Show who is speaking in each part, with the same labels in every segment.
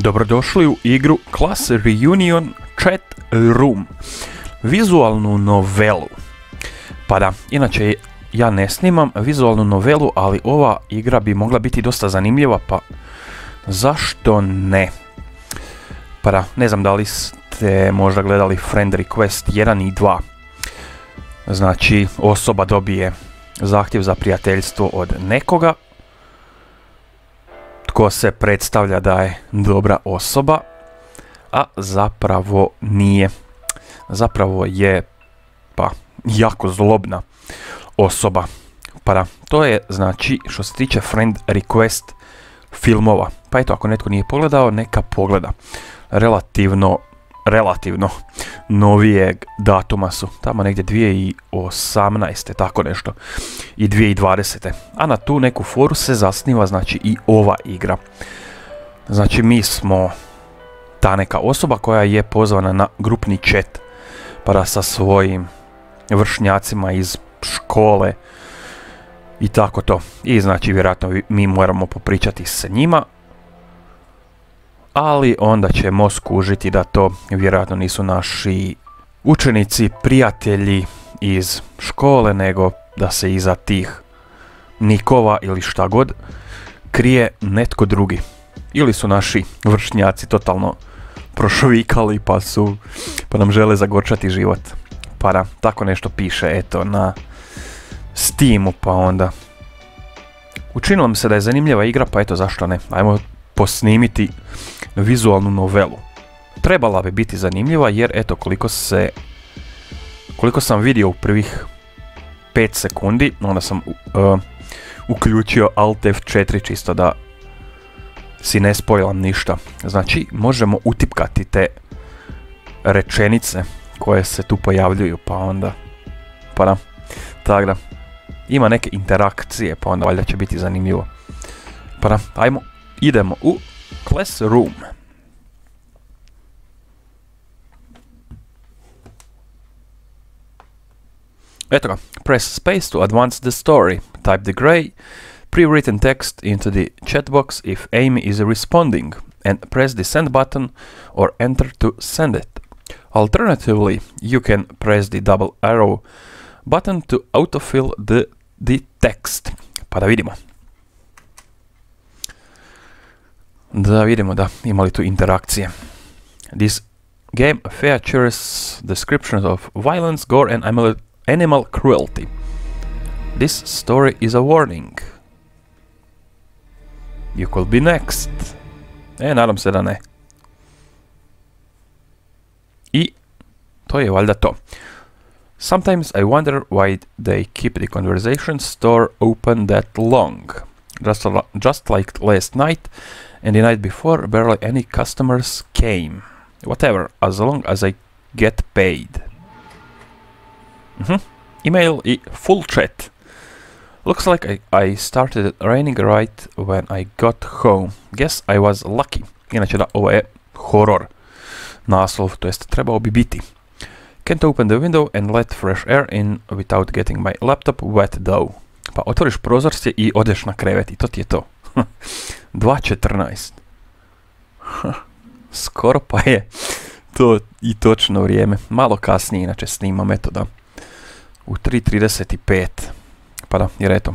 Speaker 1: Dobrodošli u igru Class Reunion Chat Room, vizualnu novelu. Pa da, inače ja ne snimam vizualnu novelu, ali ova igra bi mogla biti dosta zanimljiva, pa zašto ne? Pa da, ne znam da li ste možda gledali Friend Request 1 i 2. Znači, osoba dobije zahtjev za prijateljstvo od nekoga, tko se predstavlja da je dobra osoba, a zapravo nije. Zapravo je, pa, jako zlobna osoba. Pa da, to je, znači, što se tiče Friend Request filmova. Pa eto, ako netko nije pogledao, neka pogleda. Relativno novijeg datuma su, tamo negdje 2018. tako nešto, i 2020. A na tu neku foru se zasniva, znači, i ova igra. Znači, mi smo ta neka osoba koja je pozvana na grupni chat, pa da sa svojim vršnjacima iz škole i tako to. I znači, vjerojatno mi moramo popričati s njima, ali onda ćemo skužiti da to vjerojatno nisu naši učenici, prijatelji iz škole, nego da se iza tih nikova ili šta god krije netko drugi. Ili su naši vršnjaci totalno prošvikali pa nam žele zagorčati život. Pa da, tako nešto piše, eto, na Steamu, pa onda učinilo mi se da je zanimljiva igra, pa eto, zašto ne? Ajmo posnimiti vizualnu novelu. Trebala bi biti zanimljiva, jer eto, koliko sam vidio u prvih 5 sekundi, onda sam uključio Alt F4 čisto da si ne spojlam ništa. Znači, možemo utipkati te rečenice koje se tu pojavljuju, pa onda, pa da, tako da, ima neke interakcije, pa onda valjda će biti zanimljivo. Pa da, ajmo, idemo u Classroom. Eto ga, press space to advance the story. Type the gray pre-written text into the chat box if Amy is responding, and press the send button or enter to send it. Alternatively, you can press the double arrow button to autofill the text. Pa da vidimo. Da vidimo da ima li tu interakcije. This game features descriptions of violence, gore and animal cruelty. This story is a warning. You could be next. Nadam se da ne. I to je valjda to. Sometimes I wonder why they keep the conversation store open that long. Just like last night and the night before, barely any customers came. Whatever, as long as I get paid. Email i full chat. Looks like I started raining right when I got home. Guess I was lucky. Inače da, ovo je horror naslov, to jest trebao bi biti. Can't open the window and let fresh air in without getting my laptop wet though. Pa otvoriš prozorce i odeš na krevet i to ti je to. 2:14. Skoro pa je to i točno vrijeme. Malo kasnije inače snimam, eto da. U 3:35. Pa da, jer eto.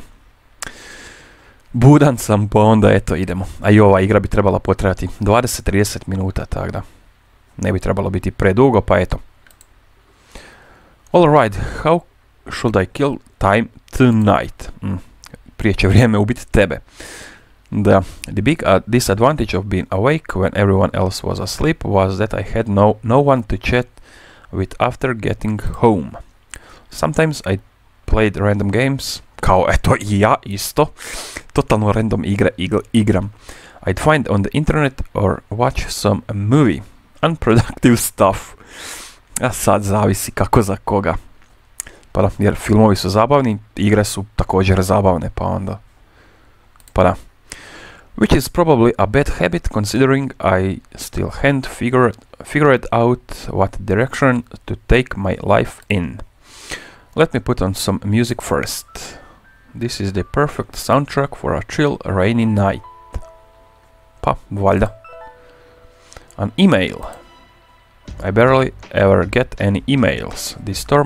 Speaker 1: Budan sam, pa onda eto idemo. A i ova igra bi trebala potrajati 20-30 minuta, tako da. Ne bi trebalo biti predugo, pa eto. Alright, how should I kill time tonight? Prije će vrijeme ubiti tebe. The big disadvantage of being awake when everyone else was asleep was that I had no one to chat with after getting home. Sometimes I played random games, kao eto i ja isto, totalno random igram. I'd find on the internet or watch some movie. Unproductive stuff. A sad zavisi kako za koga. Pa da, jer filmovi su zabavni, igre su također zabavne, pa onda. Pa da. Which is probably a bad habit considering I still hadn't figured out what direction to take my life in. Let me put on some music first. This is the perfect soundtrack for a chill rainy night. Pa, valjda. An email. I barely ever get any emails. The store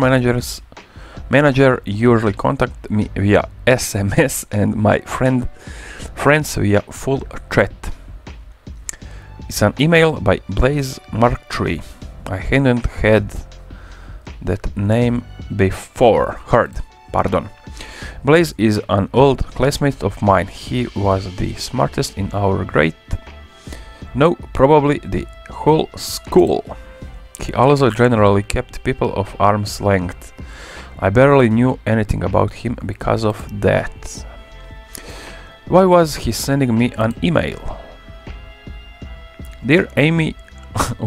Speaker 1: manager usually contact me via SMS and my friends via full chat. It's an email by Blaze Mark III. I hadn't had that name before. Pardon. Blaze is an old classmate of mine. He was the smartest in our grade. No, probably the whole school. He also generally kept people of arm's length. I barely knew anything about him because of that. Why was he sending me an email? Dear Amy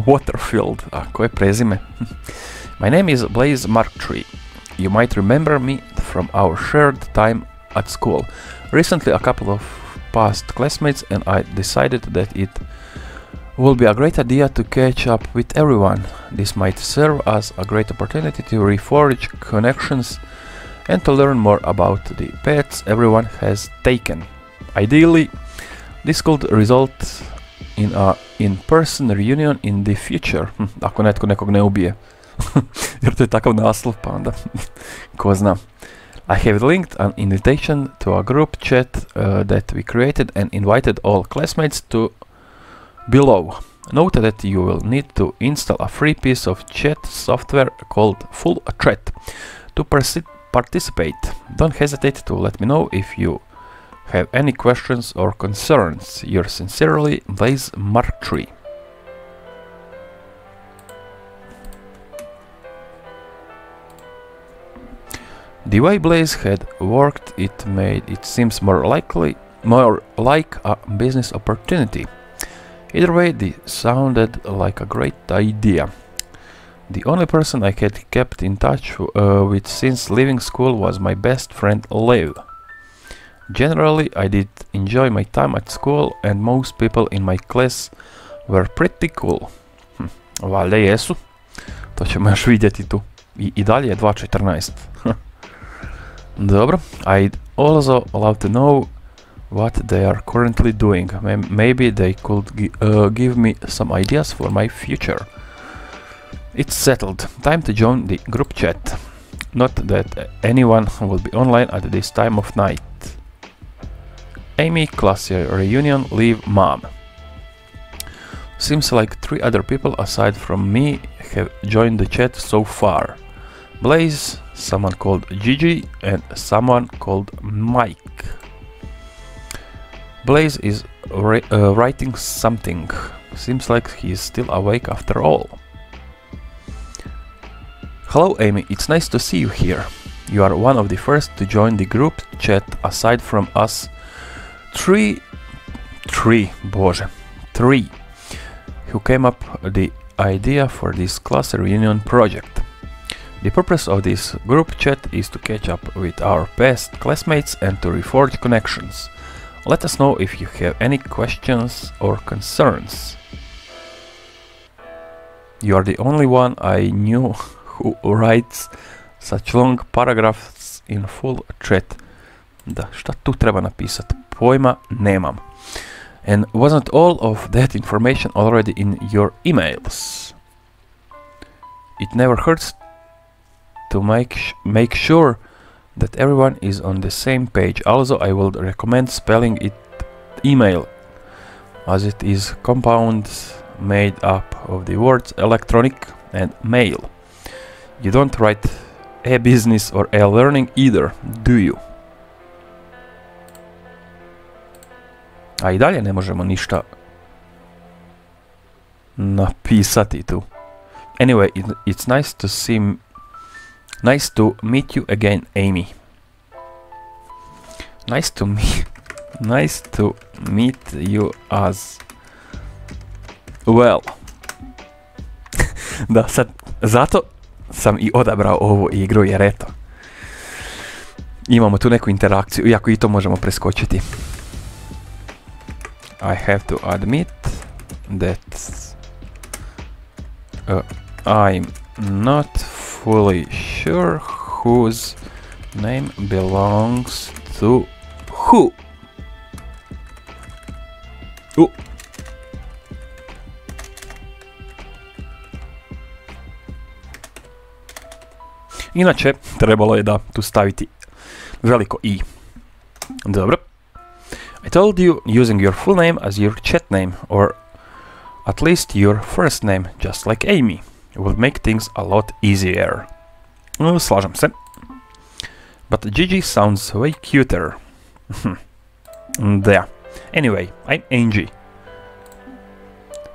Speaker 1: Waterfield, koje prezime? My name is Blaze Mark III. You might remember me from our shared time at school. Recently, a couple of past classmates and I decided that it will be a great idea to catch up with everyone. This might serve as a great opportunity to reforge connections and to learn more about the paths everyone has taken. Ideally, this could result in a in-person reunion in the future. Ako netko nekog ne ubije. Jer to je takav naslov, pa onda ko zna. I have linked an invitation to a group chat that we created and invited all classmates to below. Note that you will need to install a free piece of chat software called Full Chat to participate. Don't hesitate to let me know if you have any questions or concerns. Yours sincerely, Blaze Mark III. The way Blaze had worked, it made it seems more like a business opportunity. Either way, this sounded like a great idea. The only person I had kept in touch with since leaving school was my best friend Lev. Generally, I did enjoy my time at school and most people in my class were pretty cool. Valjda jesu. To ćemo još vidjeti tu. I dalje je 2.14. Dobro, I'd also love to know what they are currently doing. Maybe they could give me some ideas for my future. It's settled. Time to join the group chat. Not that anyone will be online at this time of night. Amy, class reunion, leave mom. Seems like 3 other people aside from me have joined the chat so far. Blaze, someone called Gigi, and someone called Mike. Blaze is writing something. Seems like he is still awake after all. Hello Amy, it's nice to see you here. You are one of the first to join the group chat aside from us three who came up with the idea for this class reunion project. The purpose of this group chat is to catch up with our past classmates and to reforge connections. Let us know if you have any questions or concerns. You are the only one I knew who writes such long paragraphs in full chat. Da, šta tu treba napisati? Pojma nemam. And wasn't all of that information already in your emails? It never hurts to make sure that everyone is on the same page. Also, I would recommend spelling it email, as it is compound made up of the words electronic and mail. You don't write e-business or e-learning either, do you? A i dalje ne možemo ništa napisati tu. Anyway, it's nice to meet you again, Amy. Nice to meet you as well. Da, sad, zato sam i odabrao ovu igru, jer eto, imamo tu neku interakciju, iako i to možemo preskočiti. I have to admit that I'm not fully sure whose name belongs to who. Inače, trebalo je da tu staviti veliko i. Dobro. I told you using your full name as your chat name, or at least your first name, just like Amy, would make things a lot easier. Slažem se. But Gigi sounds way cuter. There. Anyway, I'm Angie.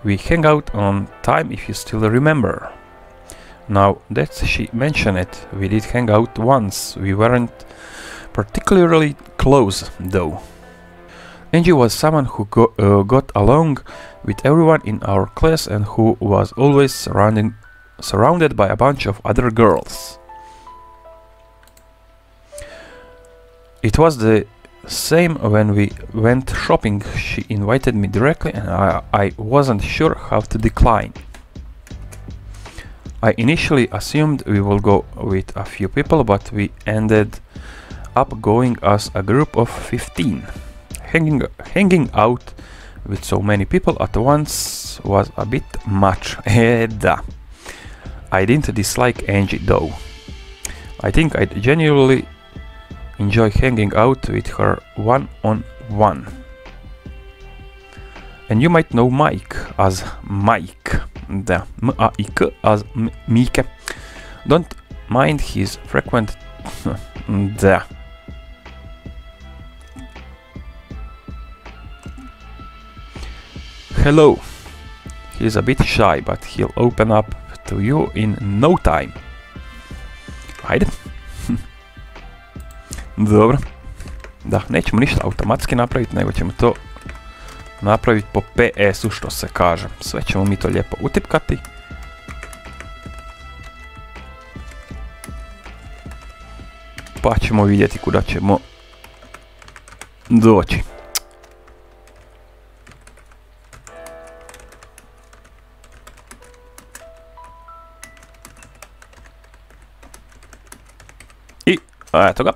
Speaker 1: We hang out on time if you still remember. Now that she mentioned it, we did hang out once. We weren't particularly close, though. Angie was someone who got along with everyone in our class and who was always surrounded by a bunch of other girls. It was the same when we went shopping. She invited me directly and I wasn't sure how to decline. I initially assumed we will go with a few people, but we ended up going as a group of 15. Hanging out with so many people at once was a bit much. I didn't dislike Angie though. I think I'd genuinely enjoy hanging out with her one-on-one. And you might know Mike as Mike. M-A-I-K as Mike. Don't mind his frequent Hello. He's a bit shy, but he'll open up to you in no time. Ajde. Dobro. Da, nećemo ništa automatski napraviti, nego ćemo to napraviti po PS-u, što se kaže. Sve ćemo mi to lijepo utipkati. Pa ćemo vidjeti kuda ćemo doći. I, eto ga.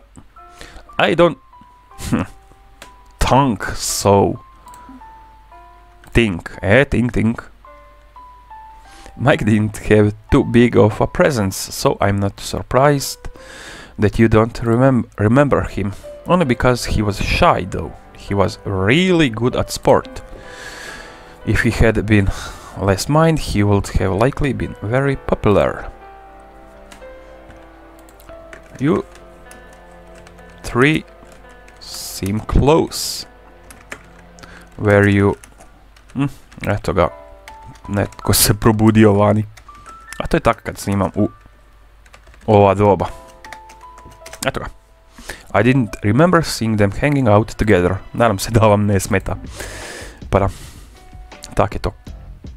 Speaker 1: I don't think. Mike didn't have too big of a presence, so I'm not surprised that you don't remember him. Only because he was shy, though. He was really good at sport. If he had been less mind, he would have likely been very popular. You three seem close. Were you... eto ga. Netko se probudio vani. A to je tako kad snimam u ova doba. Eto ga. I didn't remember seeing them hanging out together. Nadam se da vam ne smeta. Pa da. Tak je to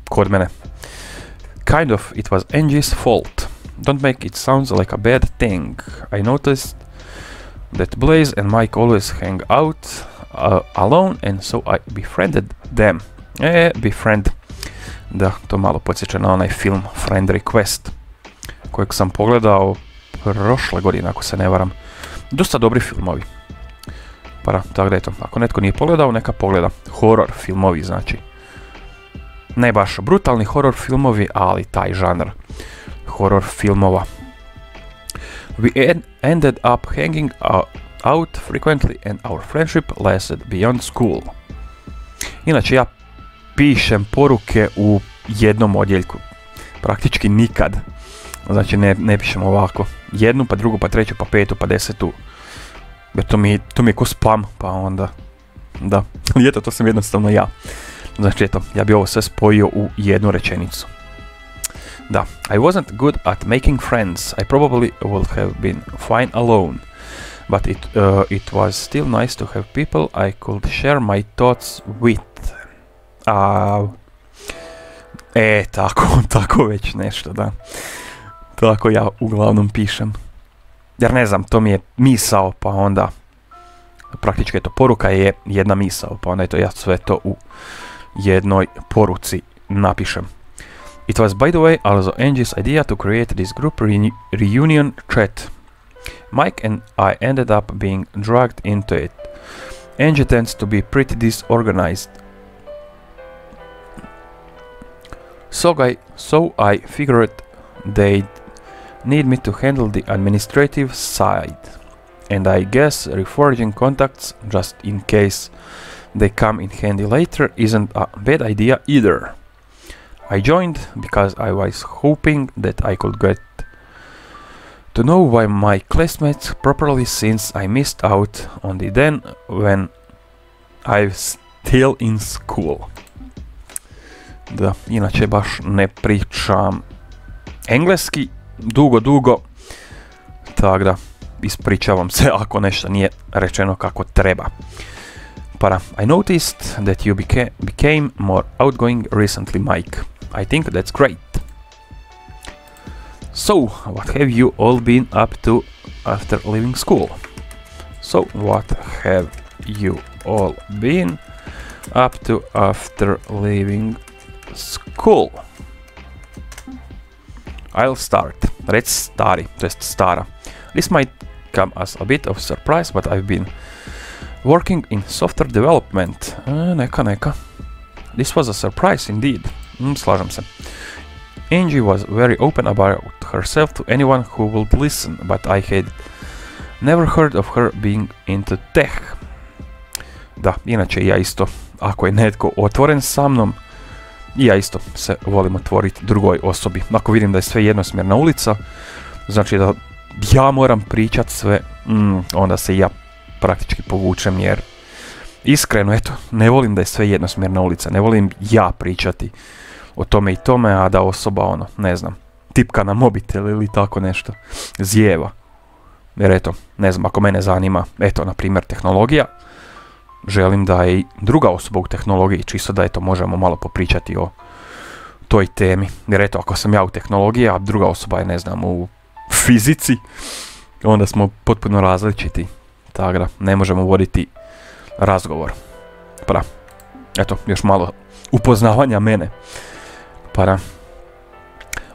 Speaker 1: kod mene. Kind of, it was Angie's fault. Don't make it sound like a bad thing. I noticed that Blaze and Mike always hang out alone, and so I befriended them. Befriend. Da, to malo podsjeća na onaj film Friend Request, kojeg sam pogledao prošle godine, ako se ne varam. Dosta dobri filmovi. Pa da, tako da eto, ako netko nije pogledao, neka pogleda. Horror filmovi, znači. Ne baš brutalni horror filmovi, ali taj žanr horror filmova. We ended up hanging out frequently and our friendship lasted beyond school. Inače, ja pišem poruke u jednom odjeljku. Praktički nikad. Znači, ne pišem ovako. Jednu, pa drugu, pa treću, pa petu, pa desetu. Jer to mi je ko spam, pa onda... Da, ali eto, to sam jednostavno ja. Znači, eto, ja bi ovo sve spojio u jednu rečenicu. Da, I wasn't good at making friends. I probably would have been fine alone. But it was still nice to have people I could share my thoughts with. Tako već nešto, da. Tako ja uglavnom pišem. Jer ne znam, to mi je misao, pa onda... Praktički eto, poruka je jedna misao, pa onda eto, ja sve to u jednoj poruci napišem. It was, by the way, also Angie's idea to create this group reunion chat. Mike and I ended up being dragged into it. Angie tends to be pretty disorganized. So I figured they'd need me to handle the administrative side. And I guess reforging contacts just in case they come in handy later isn't a bad idea either. I joined because I was hoping that I could get to know why my classmates properly, since I missed out on the then when I was still in school. Da, inače baš ne pričam engleski dugo, tako da ispričavam se ako nešto nije rečeno kako treba. But I noticed that you became more outgoing recently, Mike. I think that's great. So, what have you all been up to after leaving school? So, what have you all been up to after leaving school? I'll start. Reci stari, to jest stara. This might come as a bit of surprise, but I've been working in software development. Neka. This was a surprise indeed. Slažem se. Angie was very open about herself to anyone who would listen, but I had never heard of her being into tech. Da, inače ja isto, ako je netko otvoren sa mnom, ja isto se volim otvoriti drugoj osobi. Ako vidim da je sve jednosmjerna ulica, znači da ja moram pričat sve, onda se ja praktički povučem, jer iskreno, eto, ne volim da je sve jednosmjerna ulica, ne volim ja pričati o tome i tome, a da osoba, ne znam, tipka na mobitel ili tako nešto, zijeva. Jer eto, ne znam, ako mene zanima, eto, na primjer, tehnologija, želim da je i druga osoba u tehnologiji, čisto da eto, možemo malo popričati o toj temi. Jer eto, ako sam ja u tehnologiji, a druga osoba je, ne znam, u fizici, onda smo potpuno različiti, tako da ne možemo voditi razgovor. Pa da, eto, još malo upoznavanja mene. Pa da,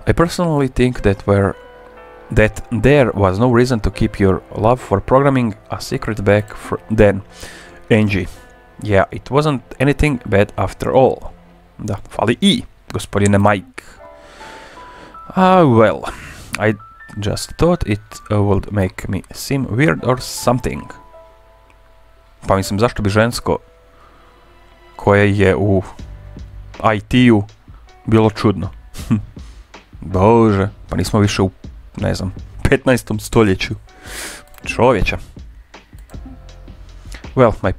Speaker 1: I personally think that there was no reason to keep your love for programming a secret back then, Angie. Yeah, it wasn't anything bad after all. Da, fali i, gospodine Mike. Well, I just thought it would make me seem weird or something. Pa mislim, zašto bi žensko koje je u IT-u bilo čudno? Bože, pa nismo više u, ne znam, 15. stoljeću. Čovječa. Well, my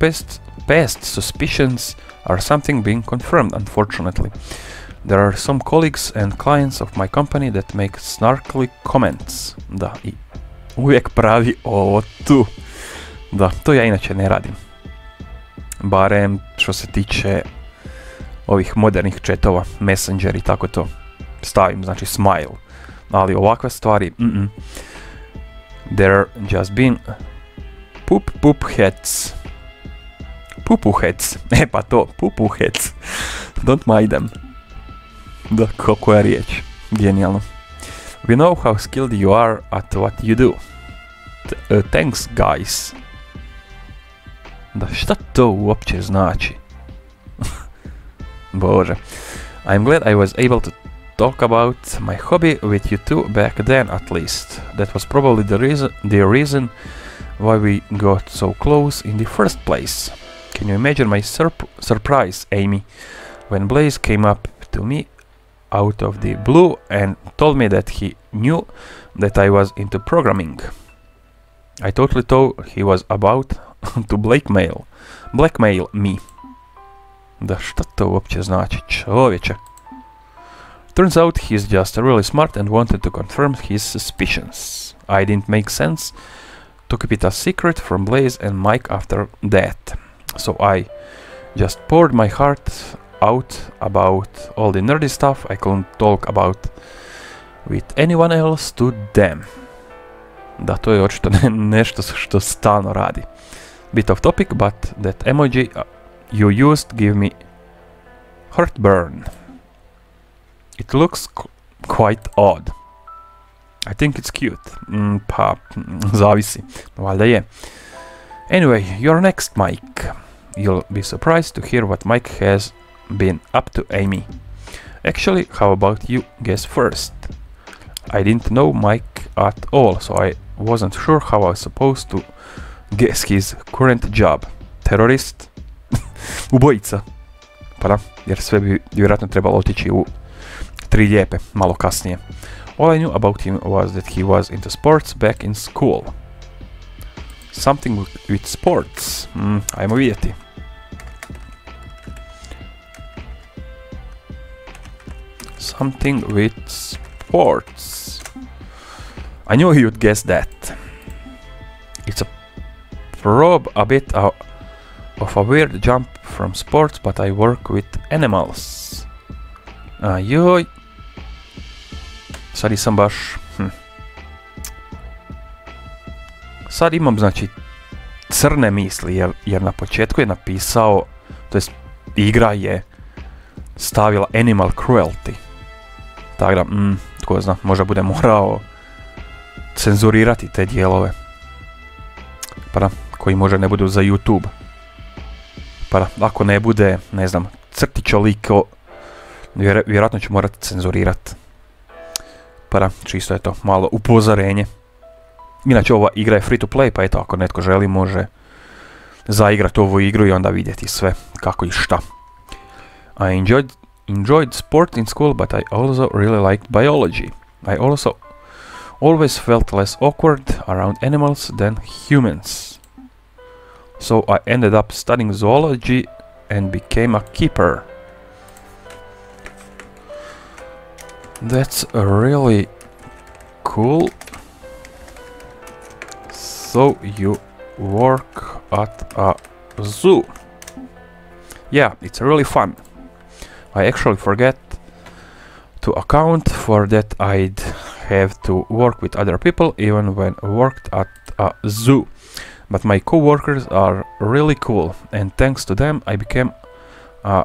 Speaker 1: past suspicions are something being confirmed, unfortunately. There are some colleagues and clients of my company that make snarkly comments. Da, i uvijek pravi ovo tu. Da, to ja inače ne radim. Barem što se tiče ovih modernih chatova, Messenger i tako to. Stavim, znači smile. Ali ovakve stvari, There just been poop heads. Pupu heads. Pa to, pupu heads. Don't mind them. Da, koja riječ. Genijalno. We know how skilled you are at what you do. Thanks, guys. Da, šta to uopće znači? Bože. I'm glad I was able to talk about my hobby with you two back then, at least. That was probably the reason why we got so close in the first place. Can you imagine my surprise, Amy, when Blaze came up to me out of the blue and told me that he knew that I was into programming. I totally thought he was about to blackmail me. Da, šta to uopće znači, čovječe? Turns out he's just really smart and wanted to confirm his suspicions. I didn't make sense to keep it a secret from Blaze and Mike after that. So I just poured my heart out about all the nerdy stuff I couldn't talk about with anyone else to them. Da, to je očito nešto što stalno radi. Bit of topic, but that emoji you used give me heartburn. It looks quite odd. I think it's cute. Pa, zavisi. Valjda je. Anyway, you're next, Mike. You'll be surprised to hear what Mike has been up to, Amy. Actually, how about you guess first? I didn't know Mike at all, so I wasn't sure how I was supposed to guess his current job. Terorist? Ubojica. Pa da, jer sve bi vjerojatno trebalo otići u 3 lijepe, malo kasnije. All I knew about him was that he was into sports back in school. Something with sports. Ajmo vidjeti. Something with sports. I knew you'd guess that. It's a probe, a bit of a weird jump from sports, but I work with animals. Ajoj. Sad nisam baš... Sad imam, znači, crne misli, jer na početku je napisao, to jest igra je stavila animal cruelty. Tako da, tko zna, možda bude morao cenzurirati te dijelove. Pa da, koji možda ne budu za YouTube. Pa da, ako ne bude, ne znam, crtićoliko, vjerojatno ću morati cenzurirati. Pa da, čisto je to malo upozorenje. Inače, ova igra je free to play, pa eto, ako netko želi, može zaigrati ovu igru i onda vidjeti sve kako i šta. I enjoyed sport in school, but I also really liked biology. I also always felt less awkward around animals than humans. So I ended up studying zoology and became a keeper. That's really cool. So you work at a zoo. Yeah, it's really fun. I actually forget to account for that. I'd have to work with other people even when I worked at a zoo. But my co-workers are really cool, and thanks to them I became a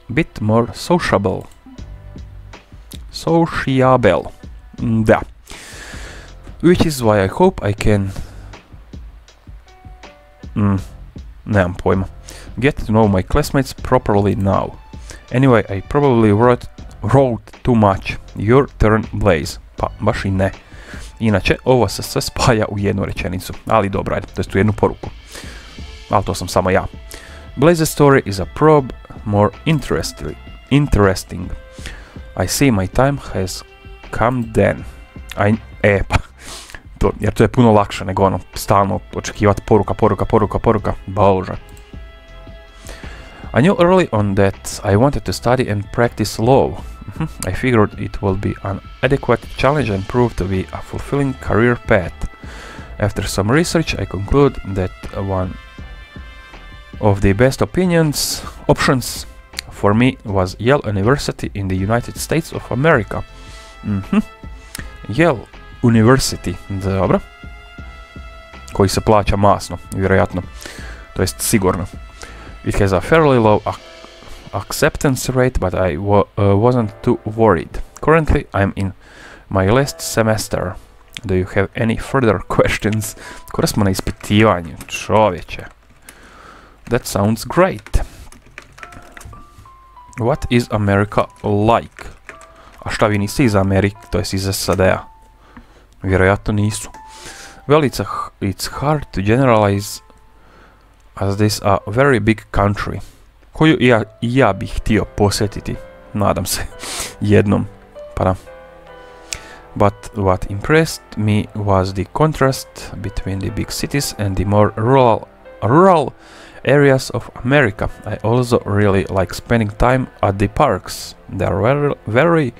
Speaker 1: bit more sociable. Sociable. Da. Which is why I hope I can... nemam pojma. Get to know my classmates properly now. Anyway, I probably wrote too much. Your turn, Blaze. Pa, baš i ne. Inače, ovo se sve spaja u jednu rečenicu. Ali dobro, ajde, to jest u jednu poruku. Ali to sam samo ja. Blaze's story is a probe more interesting. I see my time has come then. Pa. Jer to je puno lakše nego ono, stalno očekivati poruka. Bože. I knew early on that I wanted to study and practice law. I figured it will be an adequate challenge and prove to be a fulfilling career path. After some research, I conclude that one of the best options for me was Yale University in the United States of America. Yale University, dobro. Koji se plaća masno, vjerojatno. To jest sigurno. It has a fairly low acceptance rate, but I wasn't too worried. Currently, I'm in my last semester. Do you have any further questions? Skoro smo na ispitivanju, čovječe. That sounds great. What is America like? A šta vi niste iz Amerike, to jest iz SAD-a? Vjerojatno nisu. Well, it's hard to generalize as this a very big country. Koju ja bih htio posjetiti, nadam se, jednom. Pa da. But what impressed me was the contrast between the big cities and the more rural areas of America. I also really like spending time at the parks. They are very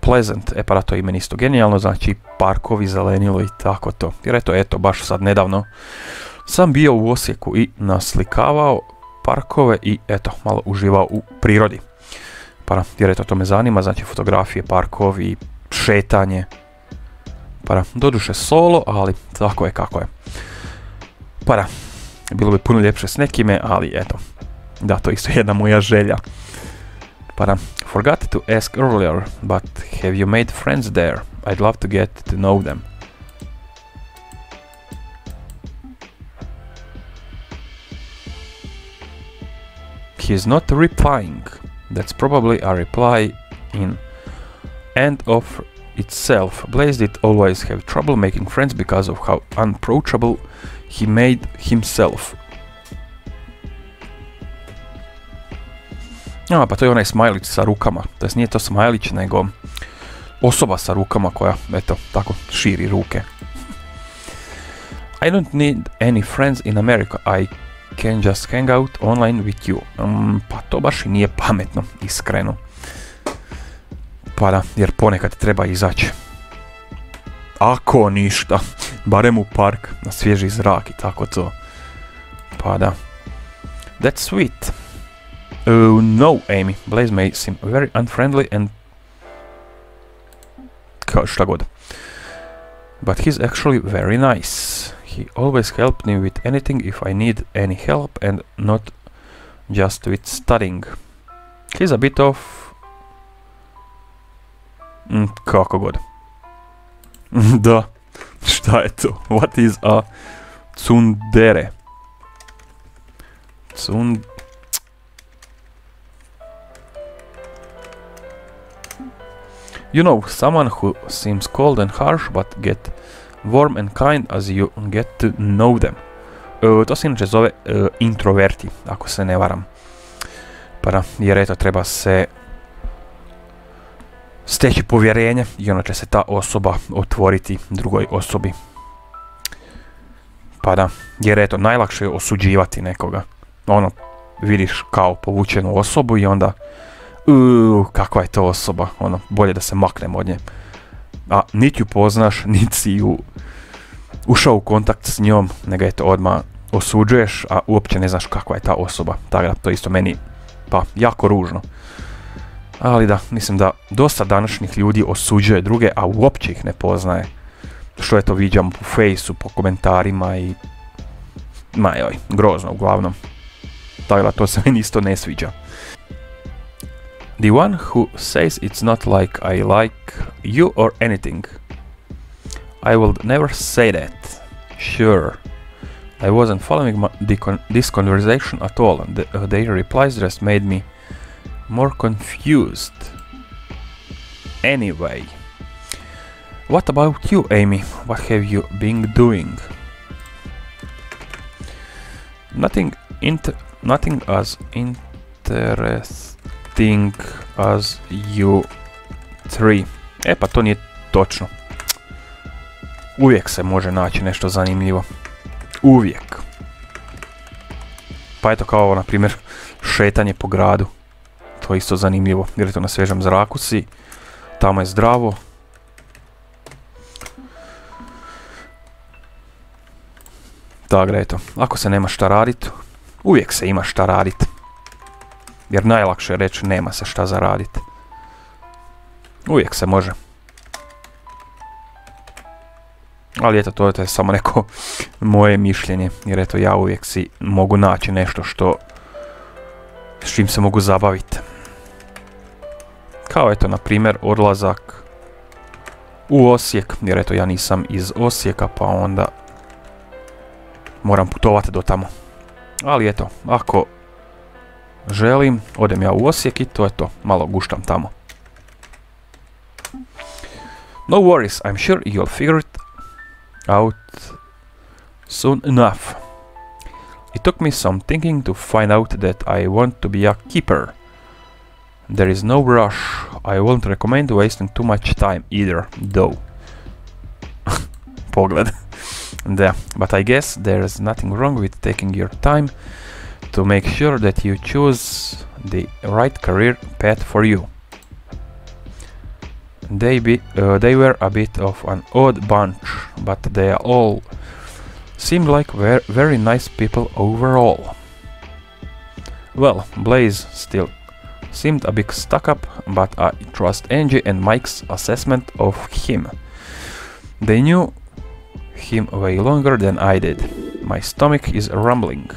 Speaker 1: pleasant. Pa da, to je meni isto genijalno, znači parkovi, zelenilo i tako to. Jer eto, baš sad nedavno sam bio u Osijeku i naslikavao parkove i eto, malo uživao u prirodi. Pa da, jer eto, to me zanima, znači fotografije, parkovi, šetanje. Pa da, doduše solo, ali tako je kako je. Pa da, bilo bi puno ljepše s nekime, ali eto, da, to je isto jedna moja želja. Pa da, forgot to ask earlier, but have you made friends there? I'd love to get to know them. He's not replying. That's probably a reply in end of itself. Blaze did always have trouble making friends because of how unapproachable he made himself. Pa to je onaj smajlić sa rukama. To jest nije to smajlić, nego osoba sa rukama koja, eto, tako širi ruke. I don't need any friends in America. I can just hang out online with you. Pa to baš i nije pametno, iskreno. Pa da, jer ponekad treba izaći. Ako ništa, barem u park, na svježi zrak i tako to. Pa da. That's sweet. Oh no, Amy. Blaze may seem very unfriendly and... kao šta god. But he's actually very nice. He always helped me with anything if I need any help and not just with studying. He's a bit of... kako god. Da. Šta je to? What is a tsundere? You know, someone who seems cold and harsh but get warm and kind as you get to know them. To se inače zove introverti, ako se ne varam. Pa da, jer eto treba se steći povjerenje i onda će se ta osoba otvoriti drugoj osobi. Pa da, jer eto najlakše je osuđivati nekoga. Ono, vidiš kao povučenu osobu i onda kakva je to osoba, ono, bolje da se maknem od nje. A niti ju poznaš, niti si ju ušao u kontakt s njom, nego eto odmah osuđuješ, a uopće ne znaš kakva je ta osoba. Tako da, to isto meni, pa, jako ružno. Ali da, mislim da dosta današnjih ljudi osuđuje druge, a uopće ih ne poznaje. Što je to viđam po fejsu, po komentarima i... ma joj, grozno uglavnom. Tako da, to se meni isto ne sviđa. The one who says it's not like I like you or anything. I will never say that. Sure. I wasn't following this conversation at all. Their replies just made me more confused. Anyway. What about you, Amy? What have you been doing? Nothing as interesting as you three. Pa to nije točno. Uvijek se može naći nešto zanimljivo. Uvijek. Pa eto kao, na primjer, šetanje po gradu. To je isto zanimljivo, jer je to na svježem zraku si. Tamo je zdravo. Tako da eto, ako se nema šta radit, uvijek se ima šta radit. Jer najlakše je reći nema se šta za radit. Uvijek se može. Ali eto, to je samo neko moje mišljenje. Jer eto, ja uvijek si mogu naći nešto s čim se mogu zabaviti. Kao eto, na primjer, odlazak u Osijek. Jer eto, ja nisam iz Osijeka, pa onda moram putovati do tamo. Ali eto, ako želim, odem ja u Osijek i to je to. Malo guštam tamo. No worries, I'm sure you'll figure it out soon enough. It took me some thinking to find out that I want to be a keeper. There is no rush. I won't recommend wasting too much time either, though. Pogled. Da, but I guess there's nothing wrong with taking your time to make sure that you choose the right career path for you. They were a bit of an odd bunch, but they all seemed like very nice people overall. Well, Blaze still seemed a bit stuck up, but I trust Angie and Mike's assessment of him. They knew him way longer than I did. My stomach is rumbling.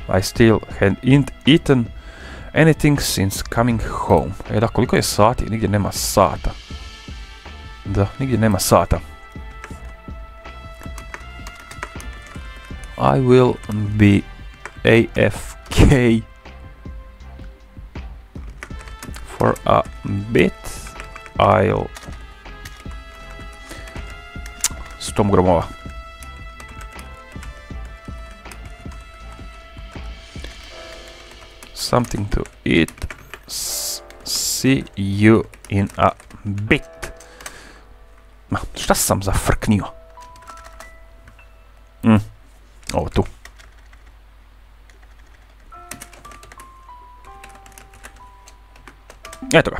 Speaker 1: I still hadn't eaten anything since coming home. Da, koliko je sati? Nigdje nema sata. Da, nigdje nema sata. I will be AFK for a bit. I'll 100 gromova. Something to eat. See you in a bit. Ma, šta sam zafrknio? Ovo tu. Eto ga.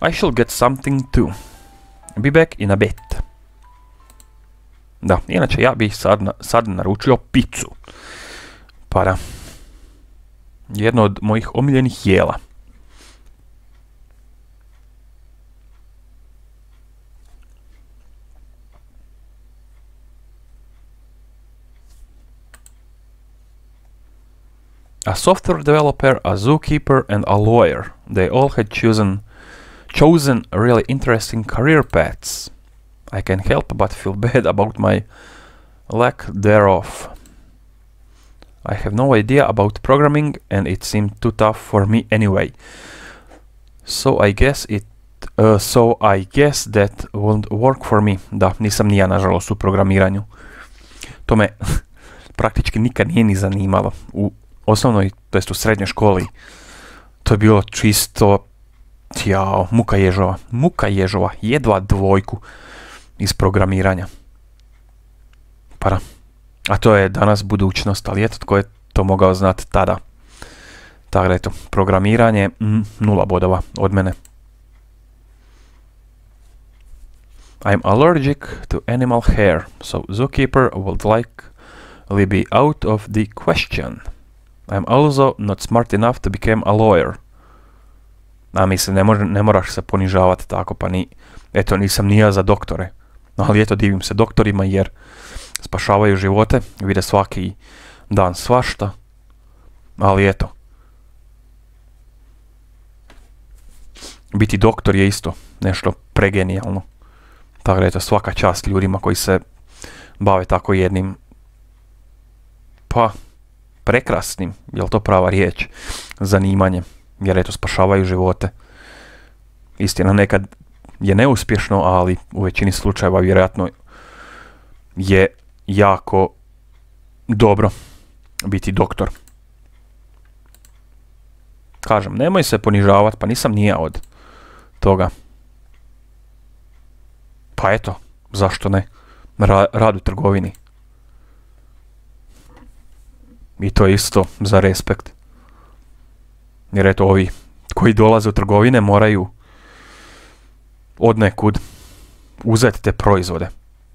Speaker 1: I shall get something too. Be back in a bit. Da, inače ja bih sad naručio picu. Pa da. Jedno od mojih omiljenih jela. A software developer, a zookeeper, and a lawyer. They all had chosen really interesting career paths. I can help but feel bad about my lack thereof. I have no idea about programming and it seemed too tough for me anyway. So I guess that won't work for me. Da, nisam ni ja nažalost u programiranju. To me praktički nikad nije ni zanimalo. U osnovnoj, to jest u srednjoj školi, to je bilo čisto, muka ježova, jedva dvojku iz programiranja. Para. A to je danas budućnost, ali eto tko je to mogao znati tada. Tako da eto, programiranje, 0 bodova od mene. I'm allergic to animal hair, so zookeeper would likely be out of the question. I'm also not smart enough to become a lawyer. A mislim, ne moraš se ponižavati tako, pa eto, nisam ni ja za doktore. Ali eto, divim se doktorima jer spašavaju živote, vide svaki dan svašta. Ali eto, biti doktor je isto nešto pregenijalno. Tako da eto, svaka čast ljudima koji se bave tako jednim, pa, prekrasnim, je li to prava riječ, zanimanjem, jer eto, spašavaju živote. Istina, nekad je neuspješno, ali u većini slučajeva vjerojatno je jako dobro biti doktor. Kažem, nemoj se ponižavati, pa nisam ni ja od toga. Pa eto, zašto ne? Rad u trgovini. I to je isto za respekt. Jer eto, ovi koji dolaze u trgovine moraju odnekud uzeti te proizvode.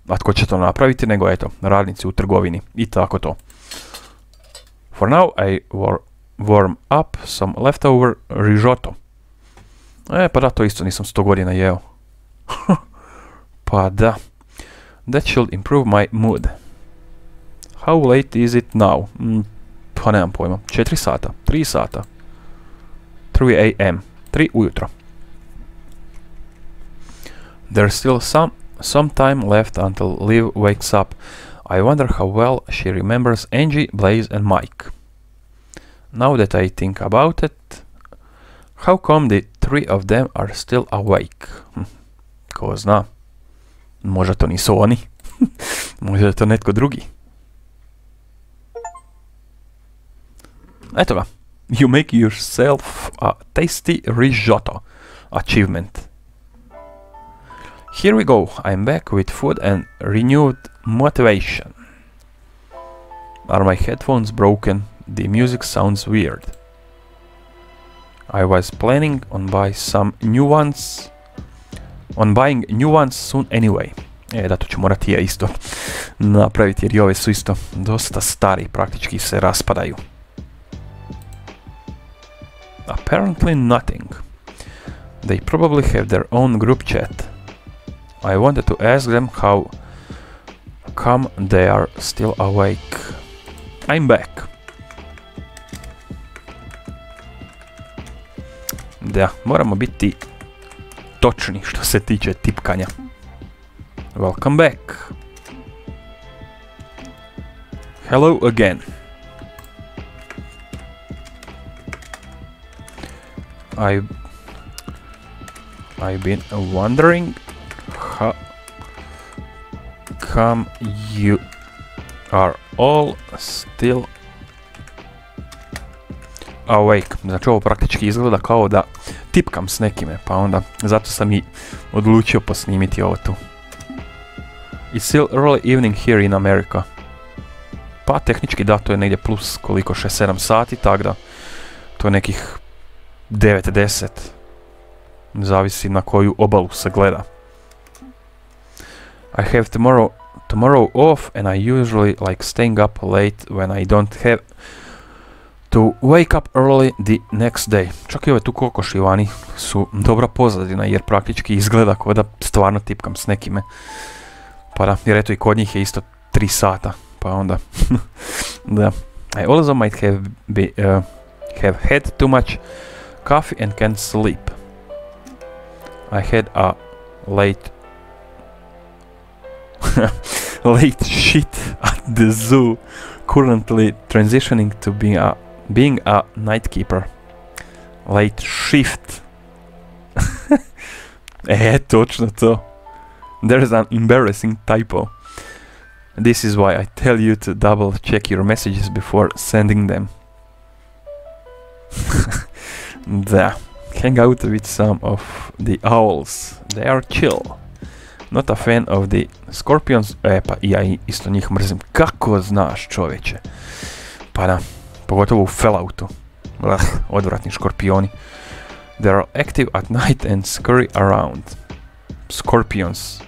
Speaker 1: A tko će to napraviti, nego eto, radnici u trgovini. I tako to. For now I warm up some leftover risotto. Pa da, to isto nisam 100 godina jeo. Pa da. That should improve my mood. How late is it now? Pa nemam pojma. 4 sata. 3 sata. 3 a.m. 3 ujutro. There's still some time left until Liv wakes up. I wonder how well she remembers Angie, Blaze and Mike. Now that I think about it, how come the 3 of them are still awake? Ko zna? Možda to nisu oni. Možda je to netko drugi. Eto ga. You make yourself a tasty risotto. Achievement. Here we go. I'm back with food and renewed motivation. Are my headphones broken? The music sounds weird. I was planning on buying new ones soon anyway. Da, to ću morati ja isto napraviti jer i ove su isto dosta stari, praktički se raspadaju. Apparently nothing. They probably have their own group chat. I wanted to ask them how come they are still awake. I'm back. Da, moramo biti točni što se tiče tipkanja. Welcome back. Hello again. I've been wondering How come you are all still awake? Znači ovo praktički izgleda kao da tipkam s nekime, pa onda zato sam i odlučio posnimiti ovo tu. It's still early evening here in America. Pa tehnički da, to je negdje plus koliko, 6-7 sati, tako da to je nekih 9-10. Zavisi na koju obalu se gleda. I have tomorrow off and I usually like staying up late when I don't have to wake up early the next day. Čak i ove tu kokoši vani su dobra pozadina jer praktički izgleda kao da stvarno tipkam s nekime. Pa da, jer eto i kod njih je isto 3 sata. Pa onda, da. I also might have had too much coffee and can't sleep. I had a late shit at the zoo, currently transitioning to being a night keeper. Late shift. Točno to. There is an embarrassing typo. This is why I tell you to double check your messages before sending them. Da. Hang out with some of the owls. They are chill. Not a fan of the scorpions. Pa ja isto njih mrzim. Kako znaš, čoveče? Pa da, pogotovo u Falloutu. Odvratni škorpioni. They are active at night and scurry around. Scorpions.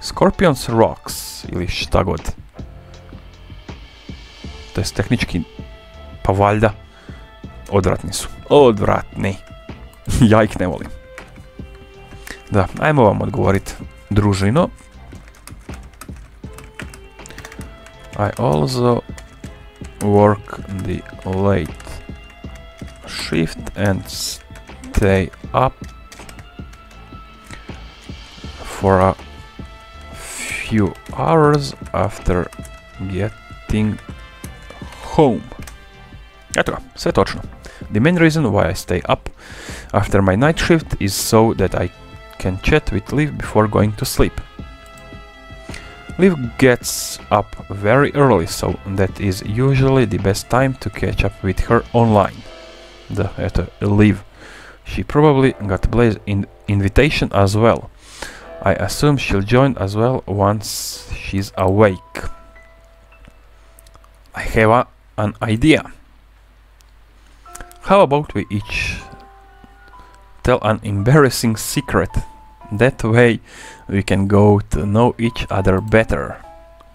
Speaker 1: Scorpions rocks. Ili šta god. To je tehnički, pa valjda, odvratni su. Odvratni. Ja ih ne volim. Da, ajmo vam odgovoriti, družino. I also work the late shift and stay up for a few hours after getting home. Eto ga, sve točno. The main reason why I stay up after my night shift is so that I can chat with Liv before going to sleep. Liv gets up very early, so that is usually the best time to catch up with her online. Da, eto, Liv. She probably got Blaze invitation as well. I assume she'll join as well once she's awake. I have an idea. How about we each tell an embarrassing secret? That way we can go to know each other better.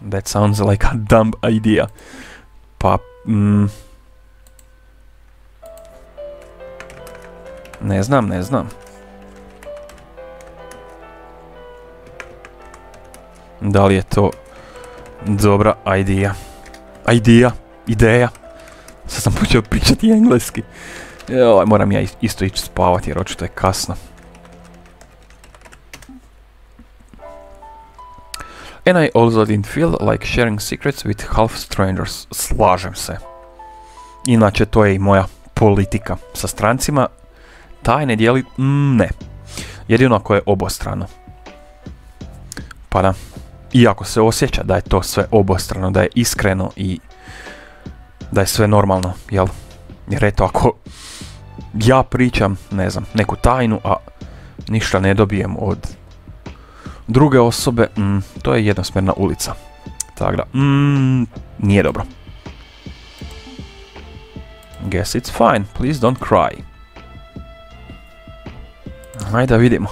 Speaker 1: That sounds like a dumb idea. Pa... Ne znam. Da li je to dobra ideja. Sad sam počeo pričati engleski. Moram ja isto ići spavati jer očito je kasno. And I also didn't feel like sharing secrets with half strangers. Slažem se. Inače, to je i moja politika. Sa strancima tajne dijeli ne. Jedino ako je obostrano. Pa da. Iako se osjeća da je to sve obostrano, da je iskreno i da je sve normalno, jel? Jer eto, ako ja pričam, ne znam, neku tajnu, a ništa ne dobijem od druge osobe, to je jednosmjerna ulica. Tako da, nije dobro. Guess it's fine, please don't cry. Ajde da vidimo.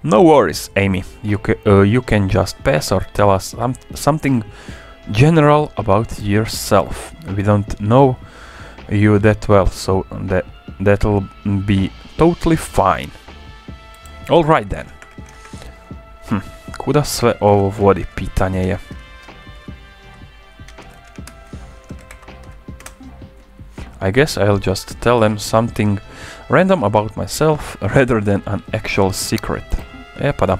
Speaker 1: No worries, Amy. You can just pass or tell us something general about yourself. We don't know you that well, so that'll be totally fine. All right then. Kuda sve ovo vodi, pitanje je. I guess I'll just tell them something random about myself rather than an actual secret. Pa da,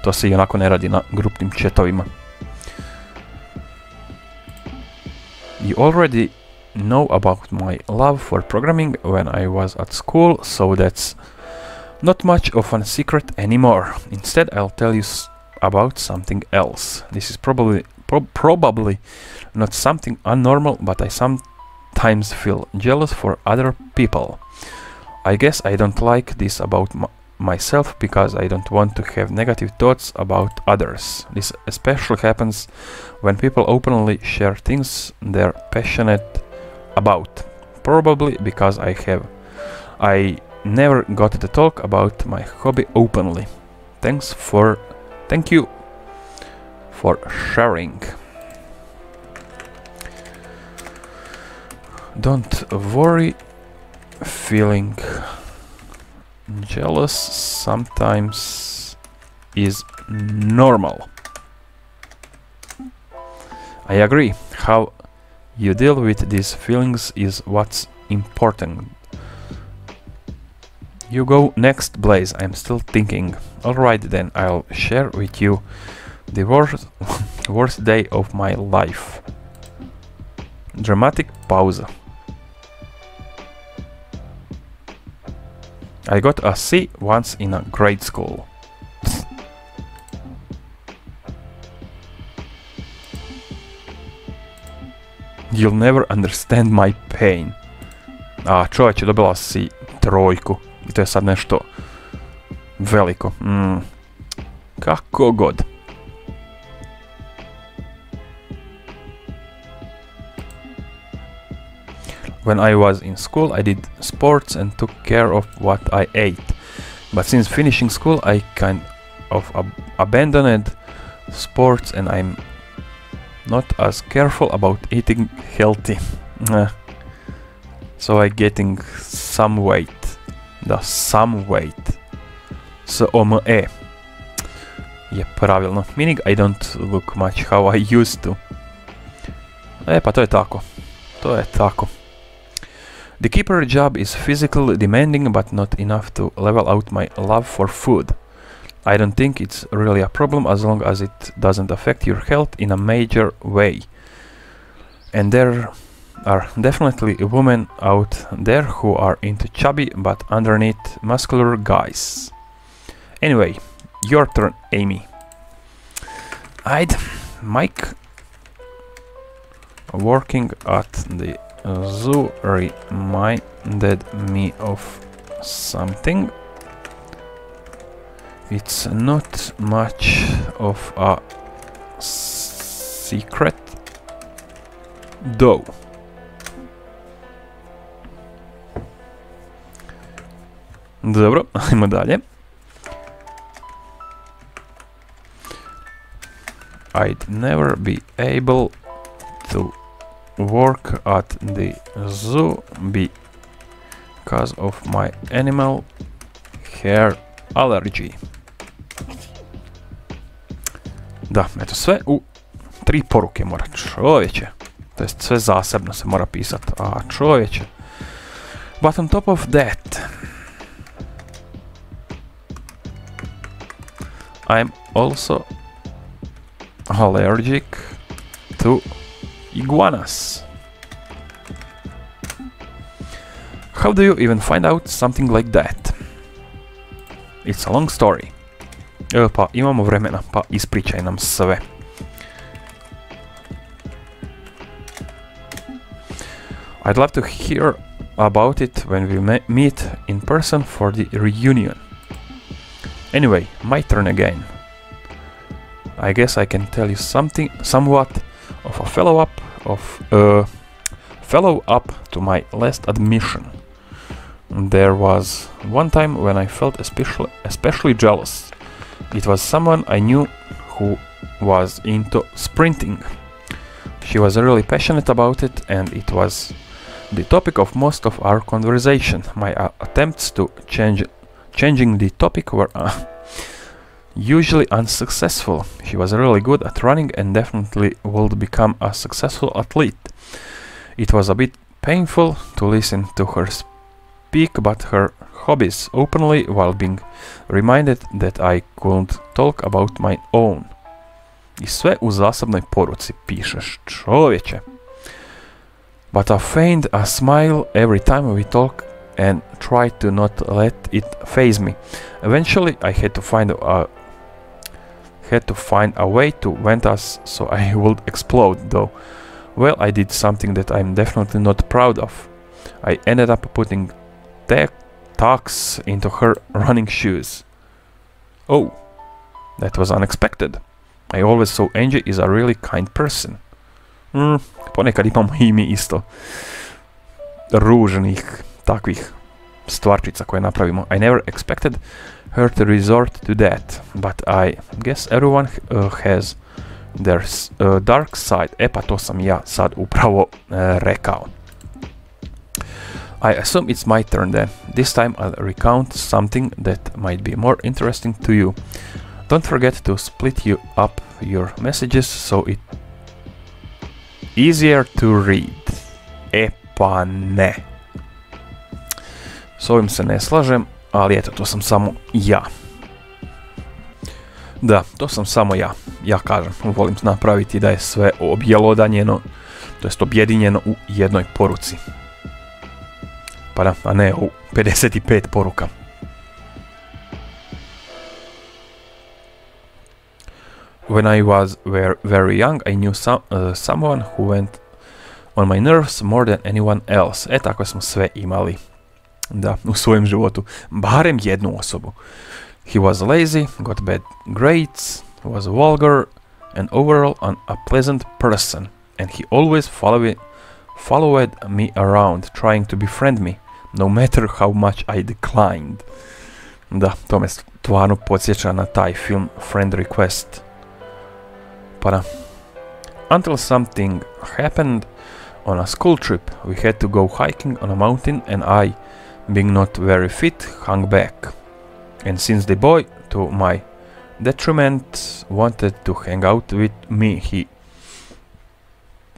Speaker 1: to se i onako ne radi na grupnim chatovima. You already know about my love for programming when I was at school, so that's Not much of a secret anymore. Instead, I'll tell you about something else. This is probably not something unnormal, but I sometimes feel jealous for other people. I guess I don't like this about myself because I don't want to have negative thoughts about others. This especially happens when people openly share things they're passionate about. Probably because I never got to talk about my hobby openly. Thank you for sharing. Don't worry, feeling jealous sometimes is normal. I agree. How you deal with these feelings is what's important. You go next, Blaze. I'm still thinking. Alright then, I'll share with you the worst day of my life. Dramatic pause. I got a C once in a grade school. You'll never understand my pain. A čovječe, dobila si trojku. I to je sad nešto veliko. Kako god. When I was in school, I did sports and took care of what I ate. But since finishing school, I kind of abandoned sports and I'm not as careful about eating healthy. So I'm getting some weight. Some weight. SOME je pravilno. Meaning I don't look much how I used to. Pa to je tako. To je tako. The keeper job is physically demanding but not enough to level out my love for food. I don't think it's really a problem as long as it doesn't affect your health in a major way. And there are definitely women out there who are into chubby but underneath muscular guys. Anyway, your turn, Amy. Mike working at the zoo reminded me of something. It's not much of a secret though. Dobro, ajmo dalje. I'd never be able to work at the zoo because of my animal hair allergy. Da, eto sve u 3 poruke mora, čovječe. To jest sve zasebno se mora pisati, a čovječe. But on top of that, I'm also allergic to iguanas. How do you even find out something like that? It's a long story. Evo pa imamo vremena, pa ispričaj nam sve. I'd love to hear about it when we meet in person for the reunion. Anyway, my turn again. I guess I can tell you somewhat of a follow-up to my last admission. There was one time when I felt especially jealous. It was someone I knew who was into sprinting. She was really passionate about it and it was the topic of most of our conversation. My attempts to changing the topic were usually unsuccessful. She was really good at running and definitely would become a successful athlete. It was a bit painful to listen to her speak about her hobbies openly while being reminded that I couldn't talk about my own. I sve u zasebnoj poruci pišeš, čovječe. But I feigned a smile every time we and tried to not let it faze me. Eventually, I had to find a way to vent us so I would explode, though. Well, I did something that I'm definitely not proud of. I ended up putting tacks into her running shoes. Oh, that was unexpected. I always saw Angie is a really kind person. Ponekad imamo i mi isto ružnih takvih stvarčica koje napravimo. I never expected her to resort to that, but I guess everyone has their dark side. E pa to sam ja sad upravo rekao. I assume it's my turn then. This time I'll recount something that might be more interesting to you. Don't forget to split you up your messages so it's easier to read. E pa ne. S ovim se ne slažem, ali eto, to sam samo ja. Da, to sam samo ja. Ja kažem, volim napraviti da je sve objelodanjeno, to jest objedinjeno u jednoj poruci. Pa da, a ne u 55 poruka. When I was very young, I knew someone who went on my nerves more than anyone else. E, tako smo sve imali. Da, u svojem životu. Barem jednu osobu. He was lazy, got bad grades, was vulgar, and overall a pleasant person. And he always followed me around, trying to befriend me, no matter how much I declined. Da, to me stvarno podsjeća na taj film Friend Request. Pa da. Until something happened on a school trip, we had to go hiking on a mountain and I, being not very fit, hung back. And since the boy, to my detriment, wanted to hang out with me, he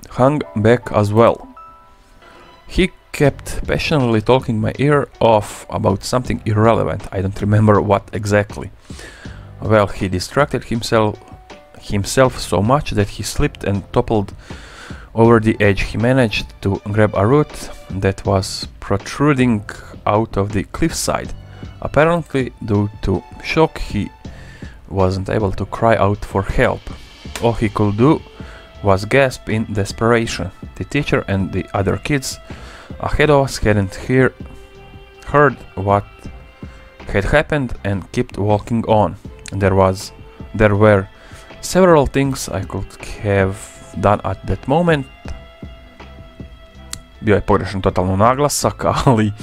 Speaker 1: hung back as well. He kept passionately talking my ear off about something irrelevant. I don't remember what exactly. Well, he distracted himself so much that he slipped and toppled over the edge. He managed to grab a root that was protruding out of the cliffside. Apparently, due to shock, he wasn't able to cry out for help. All he could do was gasp in desperation. The teacher and the other kids ahead of us hadn't heard what had happened and kept walking on. There were several things I could have done at that moment. Bio je pogrešan totalno naglasak, ali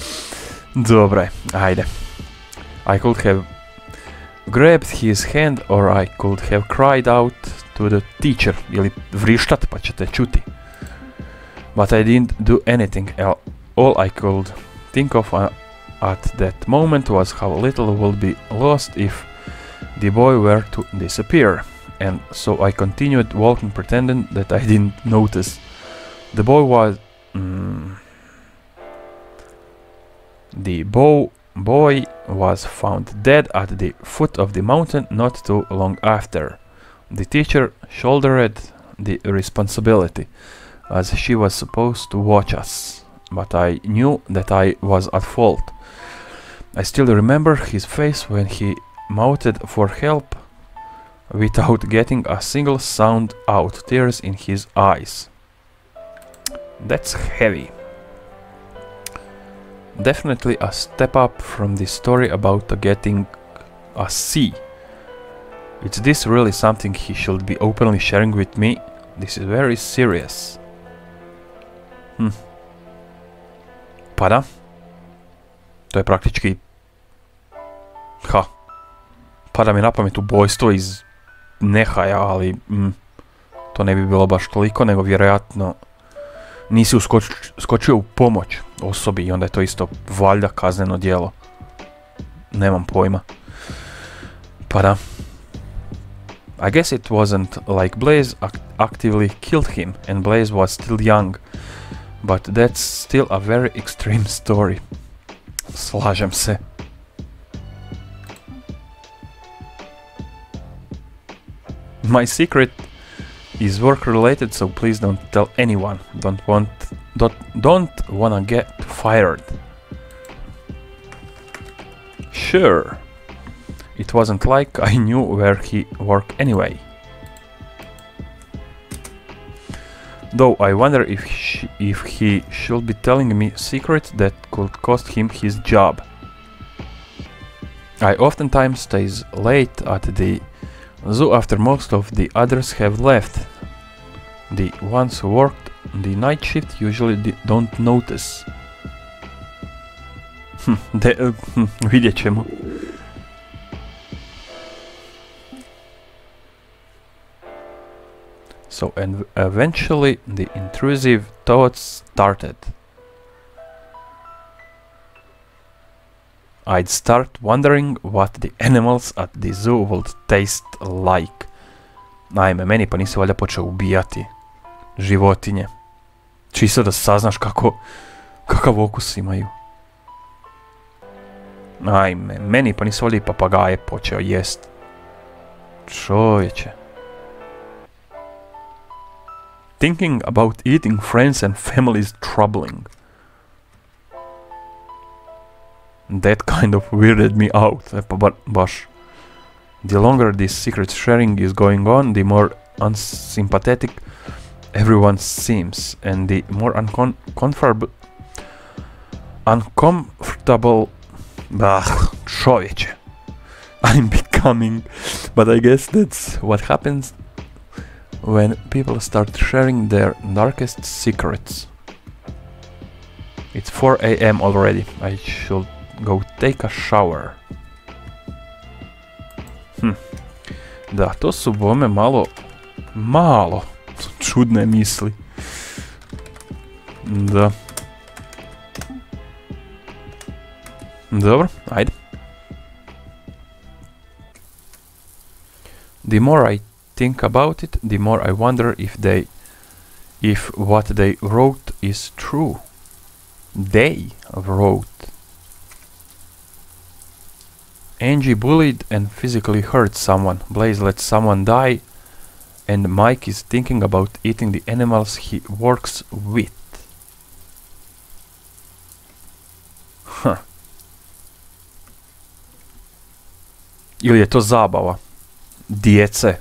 Speaker 1: dobro je, ajde. I could have grabbed his hand or I could have cried out to the teacher. Ili vrištat pa ćete čuti. But I didn't do anything. All I could think of at that moment was how little would be lost if the boy were to disappear. And so I continued walking, pretending that I didn't notice. The boy was found dead at the foot of the mountain not too long after. The teacher shouldered the responsibility, as she was supposed to watch us, but I knew that I was at fault. I still remember his face when he mouthed for help without getting a single sound out, tears in his eyes. That's heavy. Definitely a step up from the story about getting a C. Is this really something he should be openly sharing with me? This is very serious. Pa da. To je praktički... pada mi na pamet ubojstvo iz nehaja, ali... to ne bi bilo baš toliko, nego vjerojatno... nisi skočio u pomoć osobi i onda je to isto valjda kazneno djelo. Nemam pojma. Pa da. I guess it wasn't like Blaze actively killed him and Blaze was still young. But that's still a very extreme story. Slažem se. My secret is work related, so please don't tell anyone. Don't wanna get fired. sure. It wasn't like I knew where he worked anyway. Though I wonder if he should be telling me secrets that could cost him his job. I oftentimes stays late at the zoo after most of the others have left. The ones who worked the night shift usually don't notice. Vidjet ćemo. So, and eventually the intrusive thoughts started. I'd start wondering what the animals at the zoo would taste like. Naime, meni pa nisi valjda počeo ubijati životinje. Čisto da saznaš kakav okus imaju. Naime, meni pa nisi valjda i papagaje počeo jest. Čovječe. Thinking about eating friends and family is troubling. That kind of weirded me out. Pa baš. The longer this secret sharing is going on, the more unsympathetic everyone seems, and the more uncomfortable čovječe, I'm becoming. But I guess that's what happens when people start sharing their darkest secrets. It's 4 a.m. already. I should go take a shower. Da, to su bome malo čudne misli. Da. Dobro, ajde. The more I think about it, the more I wonder if what they wrote is true. They wrote. Angie bullied and physically hurt someone. Blaze let someone die. And Mike is thinking about eating the animals he works with. Huh. Ili je to zabava djece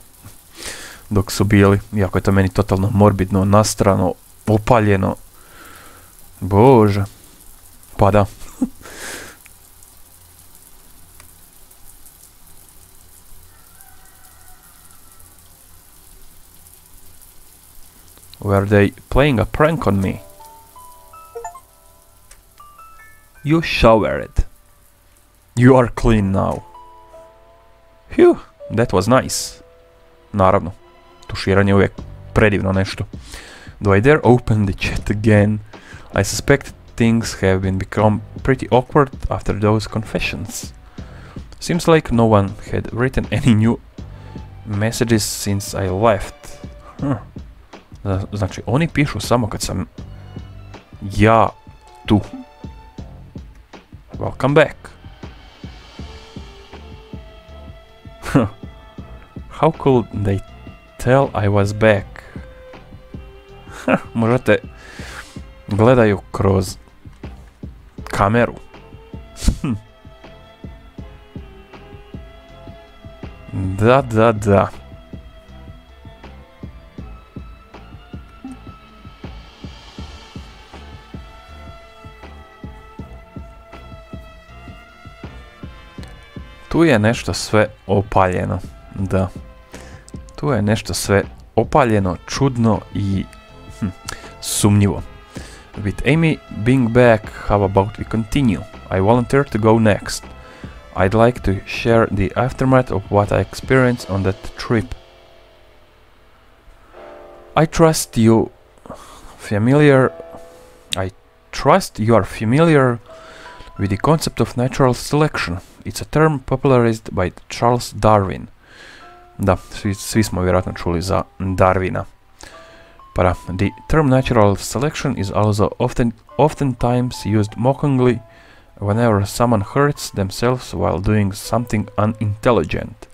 Speaker 1: dok su bili, iako je to meni totalno morbidno, nastrano, opaljeno. Bože. Pa da. Were they playing a prank on me? You showered. You are clean now. Phew, that was nice. Naravno, tuširanje je uvijek predivno nešto. Do I dare open the chat again? I suspect things have become pretty awkward after those confessions. Seems like no one had written any new messages since I left. Znači, oni pišu samo kad sam ja tu. Welcome back. How could they tell I was back? Možda te gledaju kroz kameru. Da. Tu je nešto sve opaljeno, da. Tu je nešto sve opaljeno, čudno i sumnjivo. With Amy being back, how about we continue? I volunteer to go next. I'd like to share the aftermath of what I experienced on that trip. I trust you are familiar with the concept of natural selection. It's a term popularized by Charles Darwin. Da, svi smo vjerojatno čuli za Darwina. But the term natural selection is also oftentimes used mockingly whenever someone hurts themselves while doing something unintelligent.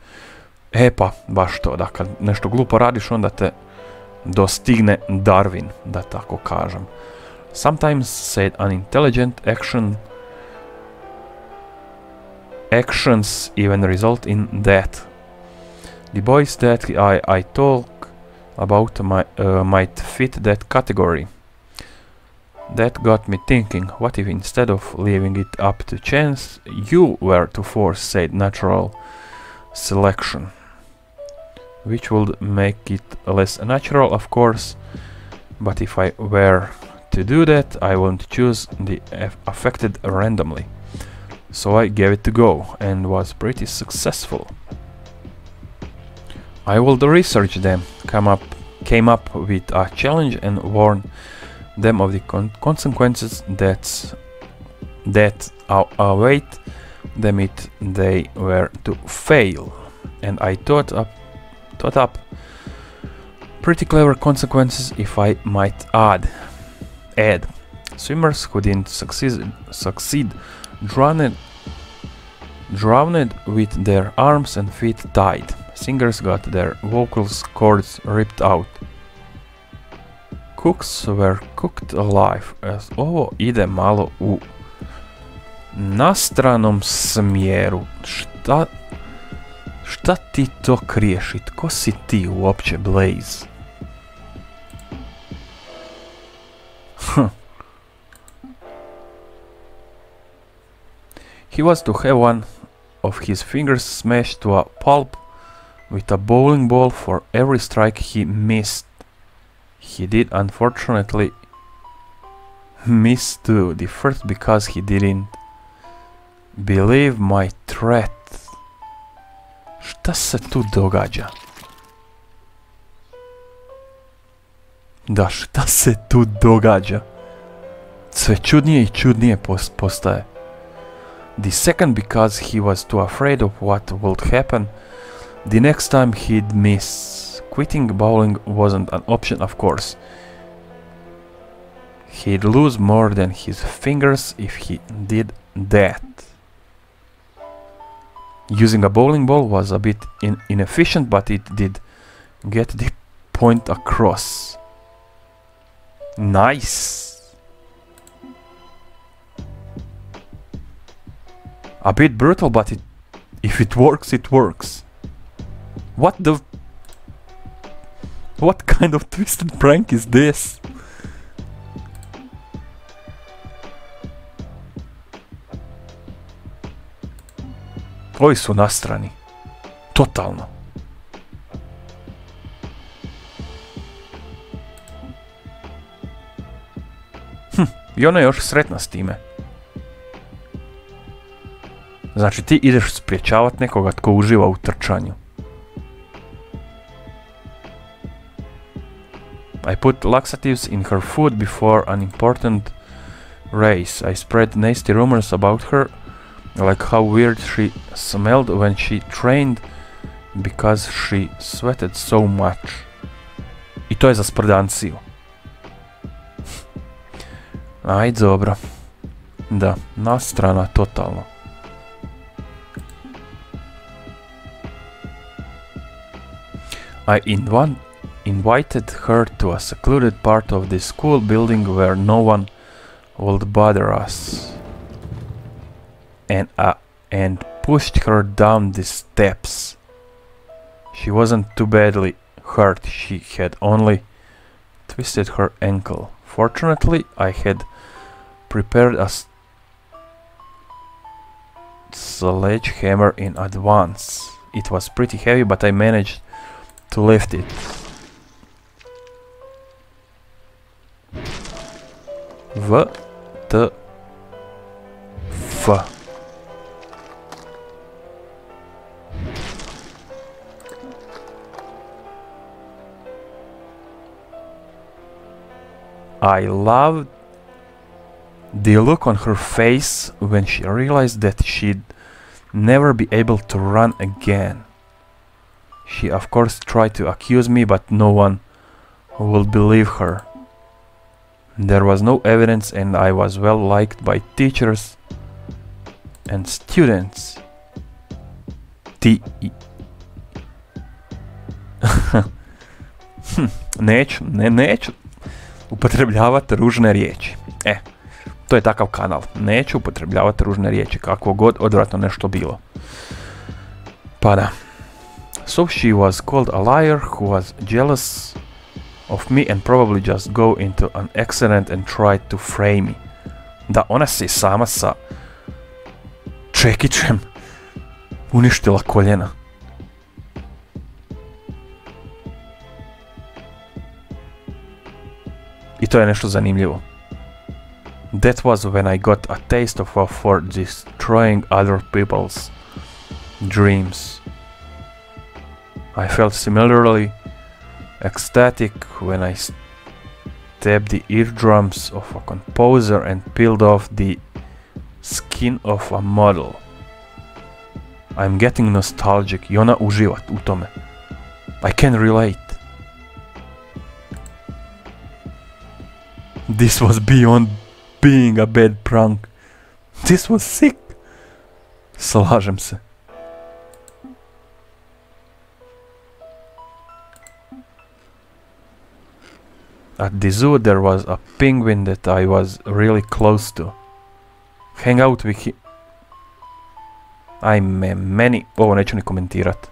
Speaker 1: E pa, baš to, da kad nešto glupo radiš, onda te dostigne Darwin, da tako kažem. Sometimes said unintelligent action actions even result in death. The boys that I talk about might fit that category. That got me thinking, what if instead of leaving it up to chance, you were to force, say, natural selection? Which would make it less natural, of course, but if I were to do that, I wouldn't choose the affected randomly. So I gave it a go, and was pretty successful. I would research them, came up with a challenge and warn them of the consequences that await them if they were to fail. And I thought up pretty clever consequences, if I might add. Swimmers who didn't succeed drowned with their arms and feet tied. Singers got their vocal cords ripped out. Cooks were cooked alive. Ovo ide malo u nastranom smjeru. Šta ti to kriješ i tko si ti uopće, Blaze? He was to have one of his fingers smashed to a pulp with a bowling ball for every strike he missed. He did unfortunately miss too, the first because he didn't believe my threat. Šta se tu događa? Da, šta se tu događa? Sve čudnije i čudnije postaje. The second because he was too afraid of what would happen the next time he'd miss. Quitting bowling wasn't an option, of course. He'd lose more than his fingers if he did that. Using a bowling ball was a bit inefficient, but it did get the point across. Nice! A bit brutal, but if it works, it works. What kind of twisted prank is this? Ovi su nastrani. Totalno. I ona je još sretna s time. Znači ti ideš spriječavat nekoga tko uživa u trčanju. I put laxatives in her food before an important race. I spread nasty rumors about her, like how weird she smelled when she trained because she sweated so much. I to je za sprdanciju. Ajde, dobro. Da, nastrana totalno. I invited her to a secluded part of the school building where no one would bother us, and pushed her down the steps. She wasn't too badly hurt, she had only twisted her ankle. Fortunately, I had prepared a sledgehammer in advance. It was pretty heavy, but I managed to lift it. WTF. I loved the look on her face when she realized that she'd never be able to run again. She of course tried to accuse me, but no one would believe her. There was no evidence, and I was well liked by teachers and students. Neću upotrebljavati ružne riječi. To je takav kanal. Neću upotrebljavati ružne riječi, kako god odvratno nešto bilo. Pa da. So she was called a liar who was jealous of me and probably just go into an accident and try to frame me. Da, ona se sama sa čekićem uništila koljena. I to je nešto zanimljivo. That was when I got a taste of for destroying other people's dreams. I felt similarly ecstatic when I stabbed the eardrums of a composer and peeled off the skin of a model. I'm getting nostalgic. I ona uživa u tome. I can relate. This was beyond being a bad prank. This was sick. Slažem se. At the zoo there was a penguin that I was really close to. Hang out with him. Ajme, meni... Ovo neću ni komentirat.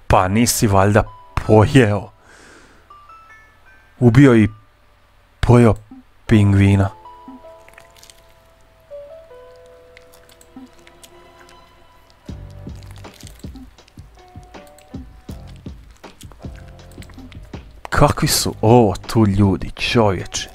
Speaker 1: Pa nisi valjda pojeo. Ubio i pojeo pingvina. Kakvi su ovo tu ljudi, čovječe?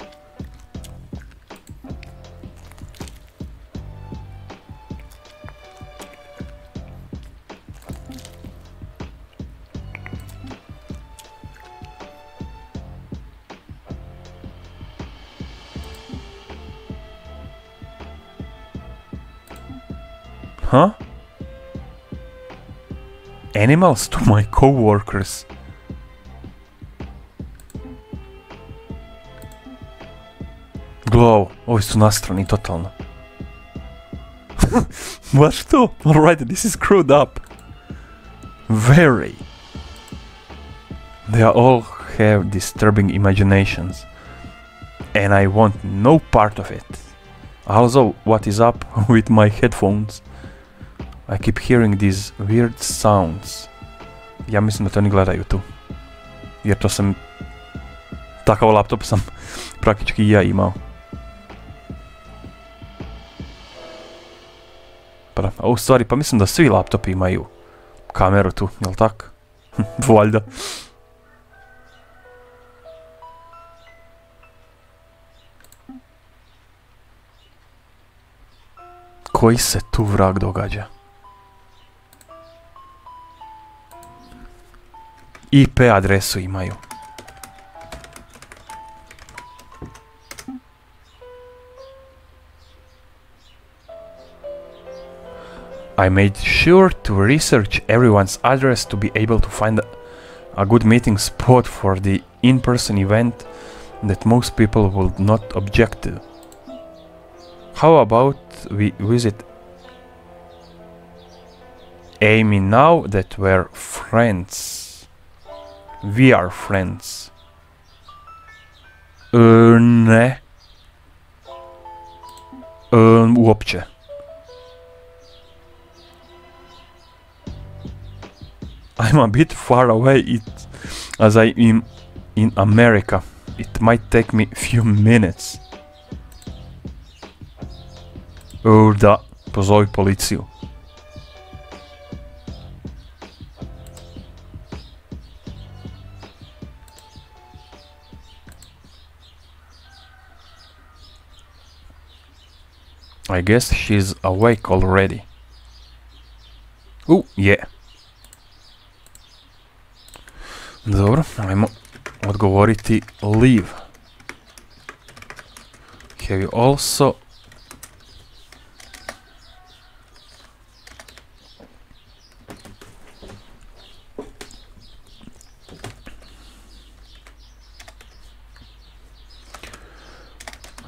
Speaker 1: Huh? Animals to my co-workers. Glow, ovi su nastrani totalno. Baš to? Alright, this is screwed up. Very. They all have disturbing imaginations. And I want no part of it. Also, what is up with my headphones? I keep hearing these weird sounds. Ja mislim da to oni gledaju tu. Jer to sam... Takav laptop sam praktički i ja imao. Pa da, u stvari, pa mislim da svi laptopi imaju kameru tu, jel tako? Valjda. Koji se tu vrag događa? IP adresu imaju. I made sure to research everyone's address to be able to find a good meeting spot for the in-person event that most people would not object to. How about we visit Amy now that we're friends? We are friends. Ne. Uopće. I'm a bit far away as I am in America. It might take me a few minutes. Da, pozovi policiju. I guess she's awake already. Yeah. Dobro, ajmo odgovoriti leave. Have you also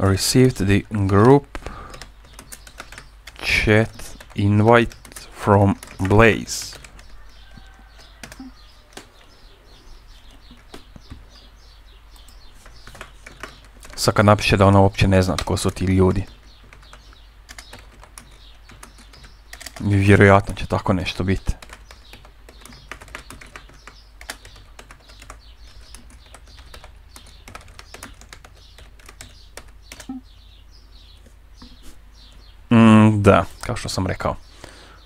Speaker 1: received the group chat invite from Blaze. Svaka napiše da ona uopće ne zna tko su ti ljudi. Vjerojatno će tako nešto biti. Da, kao što sam rekao.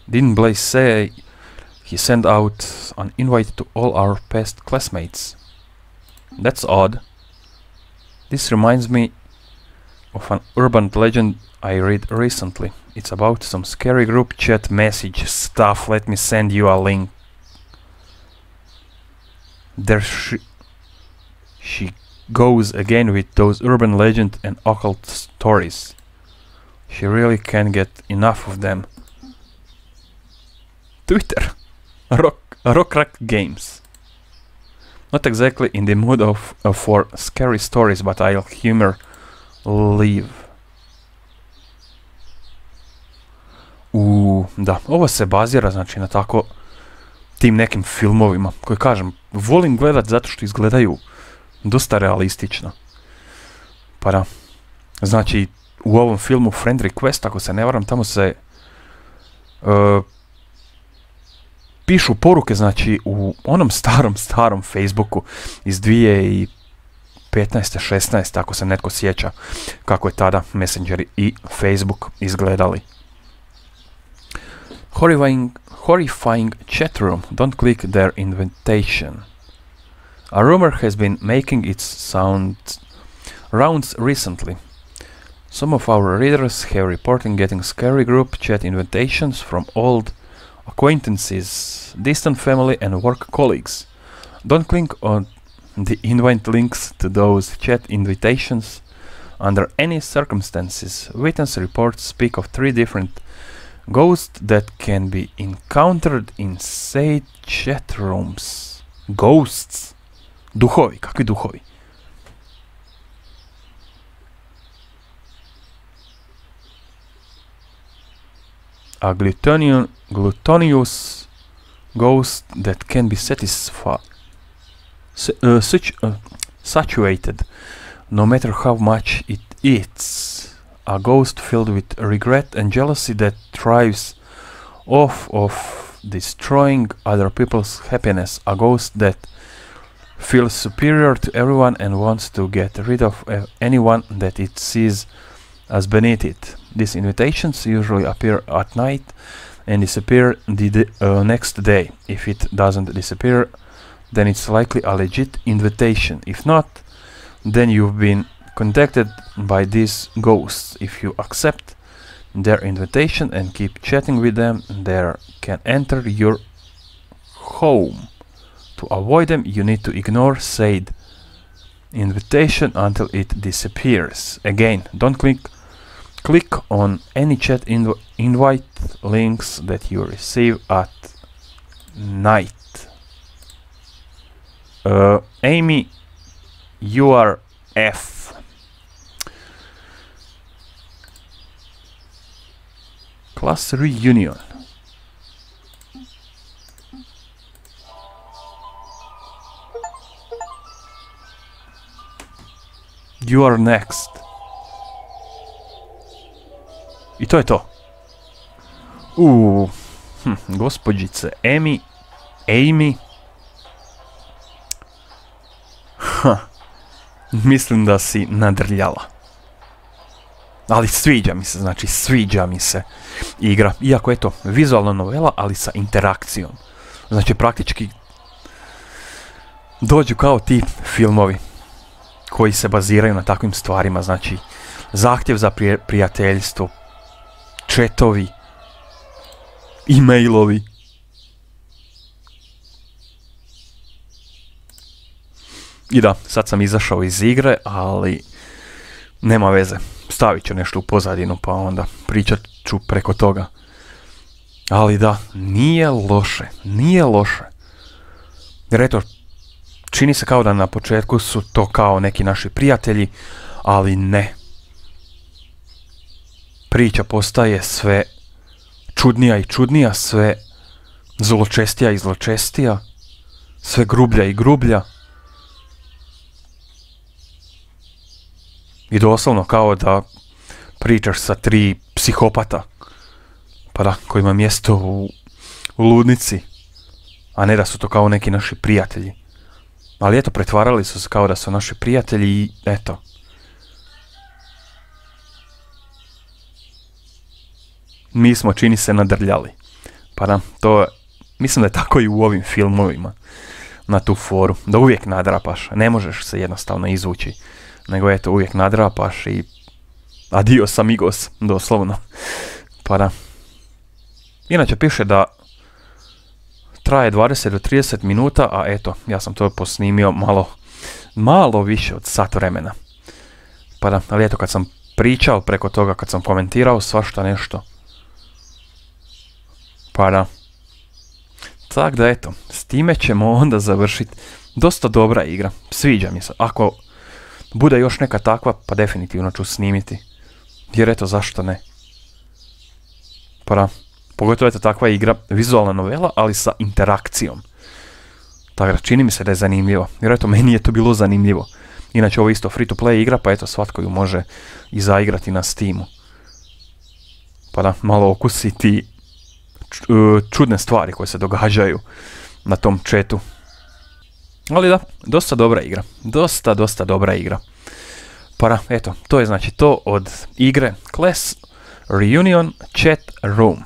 Speaker 1: Didn't Blaze say he sent out an invite to all our past classmates? That's odd. This reminds me of an urban legend I read recently. It's about some scary group chat message stuff. Let me send you a link. There she goes again with those urban legend and occult stories. She really can't get enough of them. Twitter. Rock Games. Not exactly in the mood for scary stories, but I'll humor live. Da, ovo se bazira znači na tako tim nekim filmovima koji kažem, volim gledat zato što izgledaju dosta realistično. Pa da, znači u ovom filmu Friend Request, ako se ne varam, tamo se pišu poruke, znači u onom starom Facebooku iz 2015. 16. ako se netko sjeća kako je tada Messengeri i Facebook izgledali. Horrifying chat room. Don't click their invitation. A rumor has been making its rounds recently. Some of our readers have reported getting scary group chat invitations from old acquaintances, distant family and work colleagues. Don't click on the invite links to those chat invitations under any circumstances. Witness reports speak of 3 different ghosts that can be encountered in said chat rooms. Ghosts? Duhovi, kakvi duhovi? A glutinous ghost that can be saturated no matter how much it eats. A ghost filled with regret and jealousy that thrives off of destroying other people's happiness. A ghost that feels superior to everyone and wants to get rid of anyone that it sees as beneath it. These invitations usually appear at night and disappear the next day. If it doesn't disappear, then it's likely a legit invitation. If not, then you've been contacted by these ghosts. If you accept their invitation and keep chatting with them, they can enter your home. To avoid them, you need to ignore said invitation until it disappears. Again, don't click on any chat invite links that you receive at night. Amy, you are F. Class reunion. You are next. I to je to. Gospođice Amy. Mislim da si nadrljala. Ali sviđa mi se igra. Iako je to vizualna novela, ali sa interakcijom. Znači praktički dođu kao ti filmovi koji se baziraju na takvim stvarima. Znači zahtjev za prijateljstvo, četovi, e-mailovi. I da, sad sam izašao iz igre, ali nema veze. Stavit ću nešto u pozadinu, pa onda pričat ću preko toga. Ali da, nije loše. Jer eto, čini se kao da na početku su to kao neki naši prijatelji, ali ne. priča postaje sve čudnija i čudnija, sve zločestija i zločestija, sve grublja i grublja. I doslovno kao da pričaš sa 3 psihopata, pa da, koji ima mjesto u ludnici, a ne da su to kao neki naši prijatelji. Ali eto, pretvarali su se kao da su naši prijatelji i eto. Mi smo, čini se, nadrljali. Pa da, to mislim da je tako i u ovim filmovima. Na tu foru. Da uvijek nadrapaš. Ne možeš se jednostavno izvući. Nego eto, uvijek nadrapaš i adios amigos, doslovno. Pa da. Inače piše da traje 20 do 30 minuta, a eto, ja sam to posnimio malo više od sat vremena. Pa da, ali eto, kad sam pričao preko toga, kad sam komentirao svašta nešto. Pa da. Tak da eto, s time ćemo onda završiti. Dosta dobra igra, sviđa mi se. Ako bude još neka takva, pa definitivno ću snimiti. Jer eto, zašto ne? Pa da, pogotovo eto takva igra, vizualna novela, ali sa interakcijom. Tako da, čini mi se da je zanimljivo. Jer eto, meni je to bilo zanimljivo. Inače, ovo je isto free to play igra, pa eto, svatko ju može i zaigrati na Steamu. Pa da, malo okusiti čudne stvari koje se događaju na tom chatu. Ali da, dosta dobra igra. Dosta dobra igra. Pa da, eto, to je znači to od igre Class Reunion Chat Room.